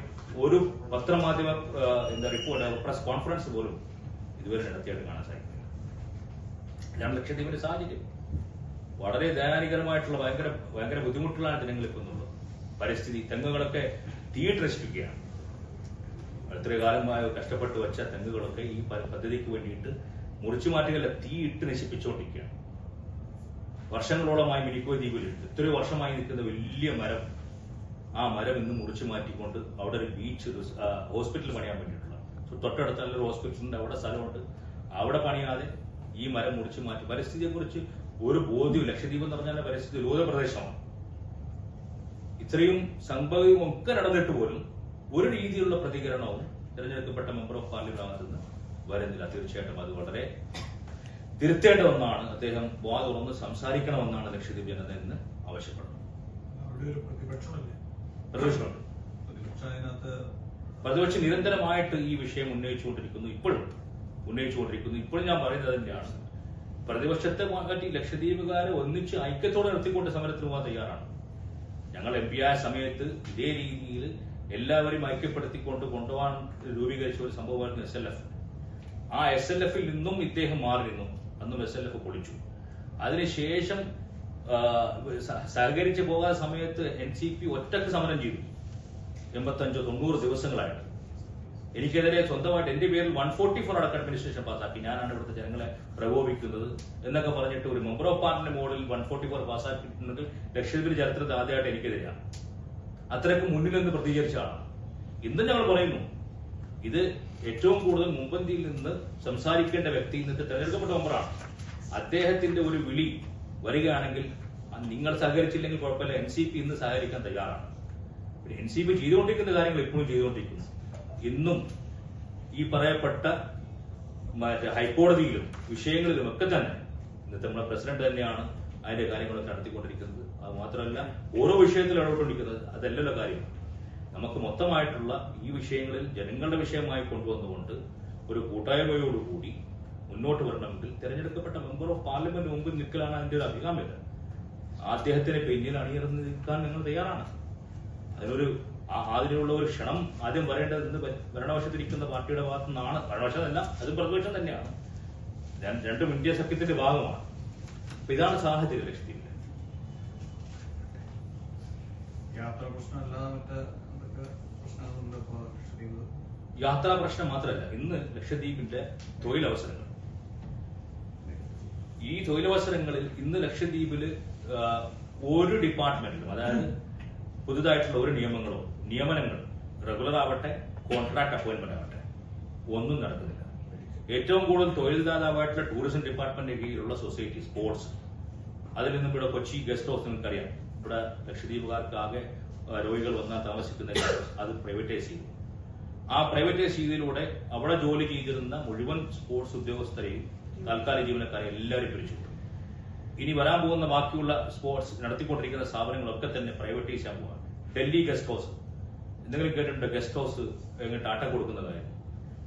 ഒരു പത്രമാധ്യമ റിപ്പോർട്ട് പ്രസ് കോൺഫറൻസ് പോലും ഇതുവരെ നടത്തിയായിട്ട് കാണാൻ സാധിക്കില്ല. ഇതാണ് ലക്ഷദ്വീപിന്റെ സാഹചര്യം. വളരെ ദയനീയകരമായിട്ടുള്ള ഭയങ്കര ബുദ്ധിമുട്ടുകളാണ് ജനങ്ങൾ ഇപ്പോൾ ഉള്ളത്. പരിസ്ഥിതി തെങ്ങുകളൊക്കെ തീയിട്ട് നശിപ്പിക്കുകയാണ്. ഇത്രയും കാലമായി കഷ്ടപ്പെട്ട് വെച്ച തെങ്ങുകളൊക്കെ ഈ പദ്ധതിക്ക് വേണ്ടിയിട്ട് മുറിച്ചു മാറ്റുകയല്ല, തീയിട്ട് നശിപ്പിച്ചുകൊണ്ടിരിക്കുകയാണ്. വർഷങ്ങളോളമായി മിനിക്കോയ് ദ്വീപിൽ ഇത്രയും വർഷമായി നിൽക്കുന്ന വലിയ മരം, ആ മരം ഇന്ന് മുറിച്ചു മാറ്റിക്കൊണ്ട് അവിടെ ഒരു ബീച്ച് ഹോസ്പിറ്റൽ പണിയാൻ വേണ്ടിയിട്ടുള്ള തൊട്ടടുത്ത നല്ലൊരു ഹോസ്പിറ്റലുണ്ട്, അവിടെ സ്ഥലമുണ്ട്. അവിടെ പണിയാതെ ഈ മരം മുറിച്ചു മാറ്റി പരിസ്ഥിതിയെ കുറിച്ച് ഒരു ബോധ്യവും. ലക്ഷദ്വീപ് എന്ന് പറഞ്ഞാൽ പരിസ്ഥിതി ലോക പ്രദേശമാണ്. ഇത്രയും സംഭവവും ഒക്കെ നടന്നിട്ട് പോലും ഒരു രീതിയിലുള്ള പ്രതികരണവും തിരഞ്ഞെടുക്കപ്പെട്ട മെമ്പർ ഓഫ് പാർലമെന്റ് ഭാഗത്ത് നിന്ന് വരുന്നില്ല. തീർച്ചയായിട്ടും അത് വളരെ തിരുത്തേണ്ട ഒന്നാണ്. അദ്ദേഹം വാ തുറന്ന് സംസാരിക്കണമെന്നാണ് ലക്ഷദ്വീപ് ജനത എന്ന് ആവശ്യപ്പെടുന്നത്. പ്രതിപക്ഷം നിരന്തരമായിട്ട് ഈ വിഷയം ഉന്നയിച്ചുകൊണ്ടിരിക്കുന്നു. ഇപ്പോഴും ഞാൻ പറയുന്നത് തന്നെയാണ്. പ്രതിപക്ഷത്തെ മാറ്റി ലക്ഷദ്വീപുകാരെ ഒന്നിച്ച് ഐക്യത്തോടെ നിർത്തിക്കൊണ്ട് സമരത്തിന് പോകാൻ തയ്യാറാണ്. ഞങ്ങൾ MP ആയ സമയത്ത് ഇതേ രീതിയിൽ എല്ലാവരും ഐക്യപ്പെടുത്തിക്കൊണ്ട് കൊണ്ടുപോകാൻ രൂപീകരിച്ച ഒരു സംഭവമായിരുന്നു SLF. ആ SLF-ൽ നിന്നും ഇദ്ദേഹം മാറി നിന്നു. അന്നും SLF പൊളിച്ചു. അതിനുശേഷം സഹകരിച്ച് പോകാൻ സമയത്ത് NCP ഒറ്റക്ക് സമരം ചെയ്തു 85-90 ദിവസങ്ങളായിട്ട്. എനിക്കെതിരെ സ്വന്തമായിട്ട് എന്റെ പേരിൽ 144 അടക്കം അഡ്മിനിസ്ട്രേഷൻ പാസ്സാക്കി. ഞാനാണ് ഇവിടുത്തെ ജനങ്ങളെ പ്രകോപിക്കുന്നത് എന്നൊക്കെ പറഞ്ഞിട്ട് ഒരു മെമ്പർ ഓഫ് പാർലമെന്റ് മോഡിൽ 144 പാസ്സാക്കിയിട്ടുണ്ടെങ്കിൽ ലക്ഷദ്വീപിന്റെ ചരിത്രത്തിൽ ആദ്യമായിട്ട് എനിക്കെതിരെയാണ്. അത്രയ്ക്ക് മുന്നിൽ നിന്ന് പ്രതികരിച്ച ആളാണ്. ഇന്നും ഞങ്ങൾ പറയുന്നു, ഇത് ഏറ്റവും കൂടുതൽ മുൻപന്തിയിൽ നിന്ന് സംസാരിക്കേണ്ട വ്യക്തി ഇന്നത്തെ തെരഞ്ഞെടുക്കപ്പെട്ട മെമ്പറാണ്. അദ്ദേഹത്തിന്റെ ഒരു വിളി വരികയാണെങ്കിൽ നിങ്ങൾ സഹകരിച്ചില്ലെങ്കിൽ കുഴപ്പമില്ല, NCP ഇന്ന് സഹകരിക്കാൻ തയ്യാറാണ്. NCP ചെയ്തുകൊണ്ടിരിക്കുന്ന കാര്യങ്ങൾ ഇപ്പോഴും ചെയ്തുകൊണ്ടിരിക്കുന്നു. ഇന്നും ഈ പറയപ്പെട്ട ഹൈക്കോടതിയിലും വിഷയങ്ങളിലും ഒക്കെ തന്നെ ഇന്നത്തെ നമ്മുടെ പ്രസിഡന്റ് തന്നെയാണ് അതിന്റെ കാര്യങ്ങളൊക്കെ നടത്തിക്കൊണ്ടിരിക്കുന്നത്. അത് മാത്രമല്ല ഓരോ വിഷയത്തിൽ ഇടപെട്ടുകൊണ്ടിരിക്കുന്നത്. അതല്ലല്ലോ കാര്യം. നമുക്ക് മൊത്തമായിട്ടുള്ള ഈ വിഷയങ്ങളിൽ ജനങ്ങളുടെ വിഷയമായി കൊണ്ടുവന്നുകൊണ്ട് ഒരു കൂട്ടായ്മയോടുകൂടി മുന്നോട്ട് വരണമെങ്കിൽ തെരഞ്ഞെടുക്കപ്പെട്ട മെമ്പർ ഓഫ് പാർലമെന്റ് മുമ്പിൽ നിൽക്കലാണ് അതിന്റെ ഒരു അഭികാമ്യത. അദ്ദേഹത്തിന് പിന്നിൽ അണിയറന്ന് നിൽക്കാൻ നിങ്ങൾ തയ്യാറാണ്. അതിനുള്ള ഒരു ക്ഷണം ആദ്യം വരേണ്ടത് ഇന്ന് ഭരണപക്ഷത്തിരിക്കുന്ന പാർട്ടിയുടെ ഭാഗത്തു നിന്നാണ്. ഭരണപക്ഷമല്ല, അത് പ്രതിപക്ഷം തന്നെയാണ്. രണ്ടും ഇന്ത്യ സഖ്യത്തിന്റെ ഭാഗമാണ്. അപ്പൊ ഇതാണ് സാഹചര്യം ലക്ഷദ്വീപിൽ. യാത്രാ പ്രശ്നം മാത്രമല്ല, ഇന്ന് ലക്ഷദ്വീപിന്റെ തൊഴിലവസരങ്ങൾ, ഈ തൊഴിലവസരങ്ങളിൽ ഇന്ന് ലക്ഷദ്വീപില് ഒരു ഡിപ്പാർട്ട്മെന്റിലും, അതായത് പുതുതായിട്ടുള്ള ഒരു നിയമനങ്ങൾ റെഗുലർ ആവട്ടെ കോൺട്രാക്ട് അപ്പോയിന്റ്മെന്റ് ആവട്ടെ, ഒന്നും നടക്കുന്നില്ല. ഏറ്റവും കൂടുതൽ തൊഴിൽദാതാവായിട്ടുള്ള ടൂറിസം ഡിപ്പാർട്ട്മെന്റിന്റെ കീഴിലുള്ള സൊസൈറ്റി സ്പോർട്സ്, അതിൽ നിന്നും ഇവിടെ കൊച്ചി ഗസ്റ്റ് ഹൗസ് നിങ്ങൾക്കറിയാം. ഇവിടെ ലക്ഷദ്വീപുകാർക്ക് ആകെ രോഗികൾ വന്നാൽ താമസിക്കുന്ന അത് പ്രൈവറ്റൈസ് ചെയ്തു. ആ പ്രൈവറ്റൈസ് ചെയ്തതിലൂടെ അവിടെ ജോലി ചെയ്തിരുന്ന മുഴുവൻ സ്പോർട്സ് ഉദ്യോഗസ്ഥരെയും താൽക്കാലിക ജീവനക്കാരെയും എല്ലാവരും പിരിച്ചു. ഇനി വരാൻ പോകുന്ന ബാക്കിയുള്ള സ്പോർട്സ് നടത്തിക്കൊണ്ടിരിക്കുന്ന സ്ഥാപനങ്ങളൊക്കെ തന്നെ പ്രൈവറ്റൈസ് ചെയ്യാൻ പോവാണ്. ഡൽഹി ഗസ്റ്റ് ഹൗസ് എന്തെങ്കിലും കേട്ടിട്ടുണ്ട്? ഗസ്റ്റ് ഹൗസ് എങ്ങനെ ആട്ടം കൊടുക്കുന്ന കാര്യം.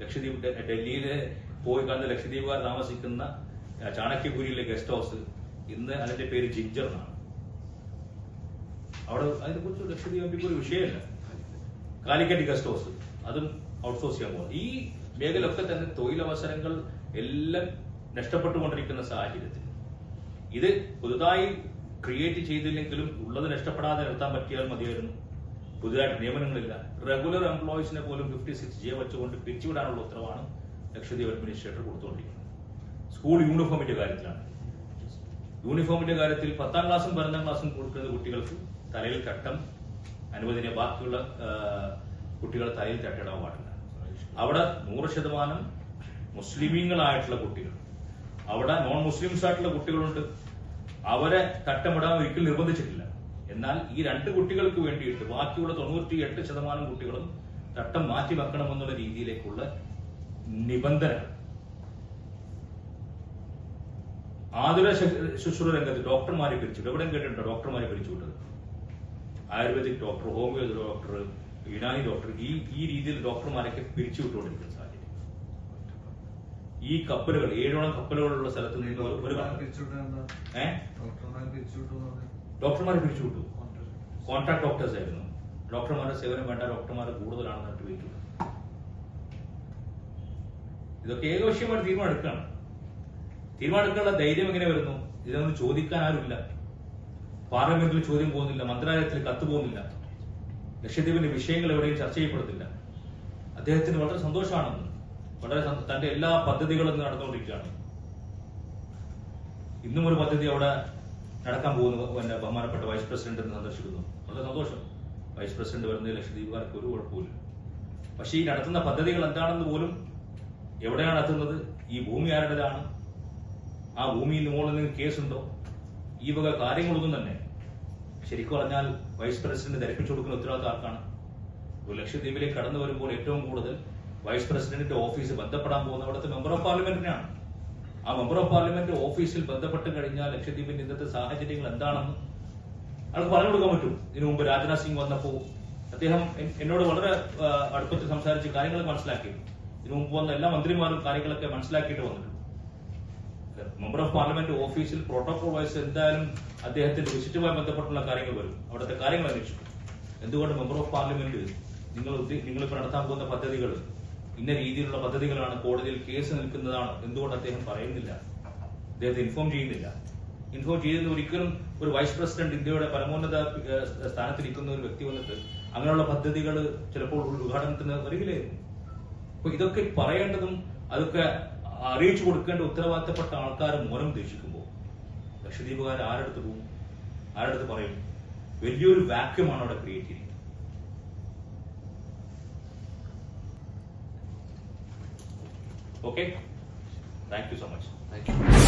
ലക്ഷദ്വീപ് ഡൽഹിയിലെ പോയി കണ്ട് ലക്ഷദ്വീപുകാർ താമസിക്കുന്ന ചാണക്യപുരിയിലെ ഗസ്റ്റ് ഹൗസ് ഇന്ന് അതിന്റെ പേര് ജിഞ്ചർ എന്നാണ്. അവിടെ അതിനെക്കുറിച്ച് ലക്ഷദ്വീപ് MP ഒരു വിഷയമല്ല. കാലിക്കറ്റ് ഗസ്റ്റ് ഹൗസ് അതും ഔട്ട്സോഴ്സ് ചെയ്യാൻ പോകുന്നത്. ഈ മേഖലയൊക്കെ തന്നെ തൊഴിലവസരങ്ങൾ എല്ലാം നഷ്ടപ്പെട്ടുകൊണ്ടിരിക്കുന്ന സാഹചര്യത്തിൽ ഇത് പുതുതായി ക്രിയേറ്റ് ചെയ്തില്ലെങ്കിലും ഉള്ളത് നഷ്ടപ്പെടാതെ നിർത്താൻ പറ്റിയാൽ മതിയായിരുന്നു. പുതുതായിട്ട് നിയമനങ്ങളില്ല. റെഗുലർ എംപ്ലോയീസിനെ പോലും 56J വെച്ചുകൊണ്ട് പിരിച്ചുവിടാനുള്ള ഉത്തരവാണ് ലക്ഷദ്വീപ് അഡ്മിനിസ്ട്രേറ്റർ കൊടുത്തുകൊണ്ടിരിക്കുന്നത്. സ്കൂൾ യൂണിഫോമിന്റെ കാര്യത്തിലാണ്. യൂണിഫോമിന്റെ കാര്യത്തിൽ 10ാം ക്ലാസും 12ാം ക്ലാസും കൊടുക്കുന്ന കുട്ടികൾക്ക് തലയിൽ ചട്ടം അനുവദനീയ, ബാക്കിയുള്ള കുട്ടികൾ തലയിൽ ചട്ടിടാൻ പാടില്ല. അവിടെ 100% മുസ്ലിമീങ്ങളായിട്ടുള്ള കുട്ടികൾ, അവിടെ നോൺ മുസ്ലിംസ് ആയിട്ടുള്ള കുട്ടികളുണ്ട്. അവരെ തട്ടമിടാൻ ഒരിക്കലും നിർബന്ധിച്ചിട്ടില്ല. എന്നാൽ ഈ 2 കുട്ടികൾക്ക് വേണ്ടിയിട്ട് ബാക്കിയുള്ള 98% കുട്ടികളും തട്ടം മാറ്റി വെക്കണമെന്നുള്ള രീതിയിലേക്കുള്ള നിബന്ധന. ആതുര ശുശ്രൂഷ രംഗത്ത് ഡോക്ടർമാരെ പിരിച്ചു. എവിടെയും കേട്ടിട്ടുണ്ടോ ഡോക്ടർമാരെ പിരിച്ചു വിട്ടത്? Ayurvedic doctor, homeo doctor, Unani doctor, ഈ രീതിയിൽ ഡോക്ടർമാരൊക്കെ പിരിച്ചുവിട്ടുകൊണ്ടിരിക്കുന്ന സാഹചര്യം. ഈ കപ്പലുകൾ 7ഓളം കപ്പലുകളുള്ള സ്ഥലത്ത് നിന്ന് ഡോക്ടർമാരെ പിരിച്ചുവിട്ടു. കോൺട്രാക്ട് ഡോക്ടേഴ്സ് ആയിരുന്നു. ഡോക്ടർമാരുടെ സേവനം വേണ്ട, ഡോക്ടർമാർ കൂടുതലാണെന്ന് അറിയിച്ചു. ഇതൊക്കെ ഏകപക്ഷീയമായിട്ട് തീരുമാനമെടുക്കുകയാണ്. തീരുമാനമെടുക്കാനുള്ള ധൈര്യം എങ്ങനെ വരുന്നു? ഇതൊന്നും ചോദിക്കാൻ ആരുമില്ല. പാർലമെന്റിൽ ചോദ്യം പോകുന്നില്ല, മന്ത്രാലയത്തിൽ കത്ത് പോകുന്നില്ല, ലക്ഷദ്വീപിന്റെ വിഷയങ്ങൾ എവിടെയും ചർച്ച ചെയ്യപ്പെടുന്നില്ല. അദ്ദേഹത്തിന് വളരെ സന്തോഷമാണെന്ന്, വളരെ തന്റെ എല്ലാ പദ്ധതികളും നടന്നുകൊണ്ടിരിക്കുകയാണ്. ഇന്നും ഒരു പദ്ധതി അവിടെ നടക്കാൻ പോകുന്നു. എന്റെ ബഹുമാനപ്പെട്ട വൈസ് പ്രസിഡന്റ് സന്ദർശിക്കുന്നു. വളരെ സന്തോഷം. വൈസ് പ്രസിഡന്റ് വരുന്നത് ലക്ഷദ്വീപുകാർക്ക് ഒരു കുഴപ്പമില്ല. പക്ഷെ ഈ നടത്തുന്ന പദ്ധതികൾ എന്താണെന്ന് പോലും, എവിടെയാണ് നടത്തുന്നത്, ഈ ഭൂമി ആരുടേതാണ്, ആ ഭൂമിയിൽ മുകളിൽ നിന്ന് കേസുണ്ടോ, ഈ വക കാര്യങ്ങളൊന്നും തന്നെ ശരിക്കും പറഞ്ഞാൽ വൈസ് പ്രസിഡന്റ് ധരിപ്പിച്ചു കൊടുക്കുന്ന ഉത്തരവാദിത്തം ആർക്കാണ്? ഒരു ലക്ഷദ്വീപിലേക്ക് കടന്നു വരുമ്പോൾ ഏറ്റവും കൂടുതൽ വൈസ് പ്രസിഡന്റിന്റെ ഓഫീസ് ബന്ധപ്പെടാൻ പോകുന്ന അവിടുത്തെ മെമ്പർ ഓഫ് പാർലമെന്റിനാണ്. ആ മെമ്പർ ഓഫ് പാർലമെന്റ് ഓഫീസിൽ ബന്ധപ്പെട്ട് കഴിഞ്ഞാൽ ലക്ഷദ്വീപിന്റെ ഇന്നത്തെ സാഹചര്യങ്ങൾ എന്താണെന്ന് അയാൾക്ക് പറഞ്ഞു കൊടുക്കാൻ പറ്റും. ഇതിനു മുമ്പ് രാജ്നാഥ് സിംഗ് വന്നപ്പോൾ അദ്ദേഹം എന്നോട് വളരെ അടുപ്പത്തിൽ സംസാരിച്ച് കാര്യങ്ങൾ മനസ്സിലാക്കി. ഇതിനു മുമ്പ് വന്ന എല്ലാ മന്ത്രിമാരും കാര്യങ്ങളൊക്കെ മനസ്സിലാക്കിയിട്ട് വന്നിട്ടുണ്ട്. മെമ്പർ ഓഫ് പാർലമെന്റ് ഓഫീസിൽ പ്രോട്ടോകോൾ വൈസ് എന്തായാലും അദ്ദേഹത്തിന്റെ വിസിറ്റുമായി ബന്ധപ്പെട്ടുള്ള കാര്യങ്ങൾ വരും. അവിടുത്തെ കാര്യങ്ങൾ അന്വേഷിക്കും. എന്തുകൊണ്ട് മെമ്പർ ഓഫ് പാർലമെന്റ് നിങ്ങളിപ്പോൾ നടത്താൻ പോകുന്ന പദ്ധതികൾ ഇന്ന രീതിയിലുള്ള പദ്ധതികളാണ്, കോടതിയിൽ കേസ് നിൽക്കുന്നതാണ്, എന്തുകൊണ്ട് അദ്ദേഹം പറയുന്നില്ല? അദ്ദേഹത്തെ ഇൻഫോം ചെയ്യുന്നില്ല. ഇൻഫോം ചെയ്യുന്ന ഒരിക്കലും ഒരു വൈസ് പ്രസിഡന്റ്, ഇന്ത്യയുടെ പരമോന്നത സ്ഥാനത്തിരിക്കുന്ന ഒരു വ്യക്തി വന്നിട്ട് അങ്ങനെയുള്ള പദ്ധതികൾ ചിലപ്പോൾ ഉദ്ഘാടനത്തിന് വരികയില്ലായിരുന്നു. അപ്പൊ ഇതൊക്കെ പറയേണ്ടതും അതൊക്കെ അറിയിച്ചു കൊടുക്കേണ്ട ഉത്തരവാദിത്തപ്പെട്ട ആൾക്കാർ മൗനം ഉദ്ദേശിക്കുമ്പോൾ ലക്ഷദ്വീപുകാർ ആരടുത്ത് പോകും? ആരടുത്ത് പറയും? വലിയൊരു വാക്യൂമാണ് അവിടെ ക്രിയേറ്റ് ചെയ്യുന്നത്. Okay, thank you so much. Thank you.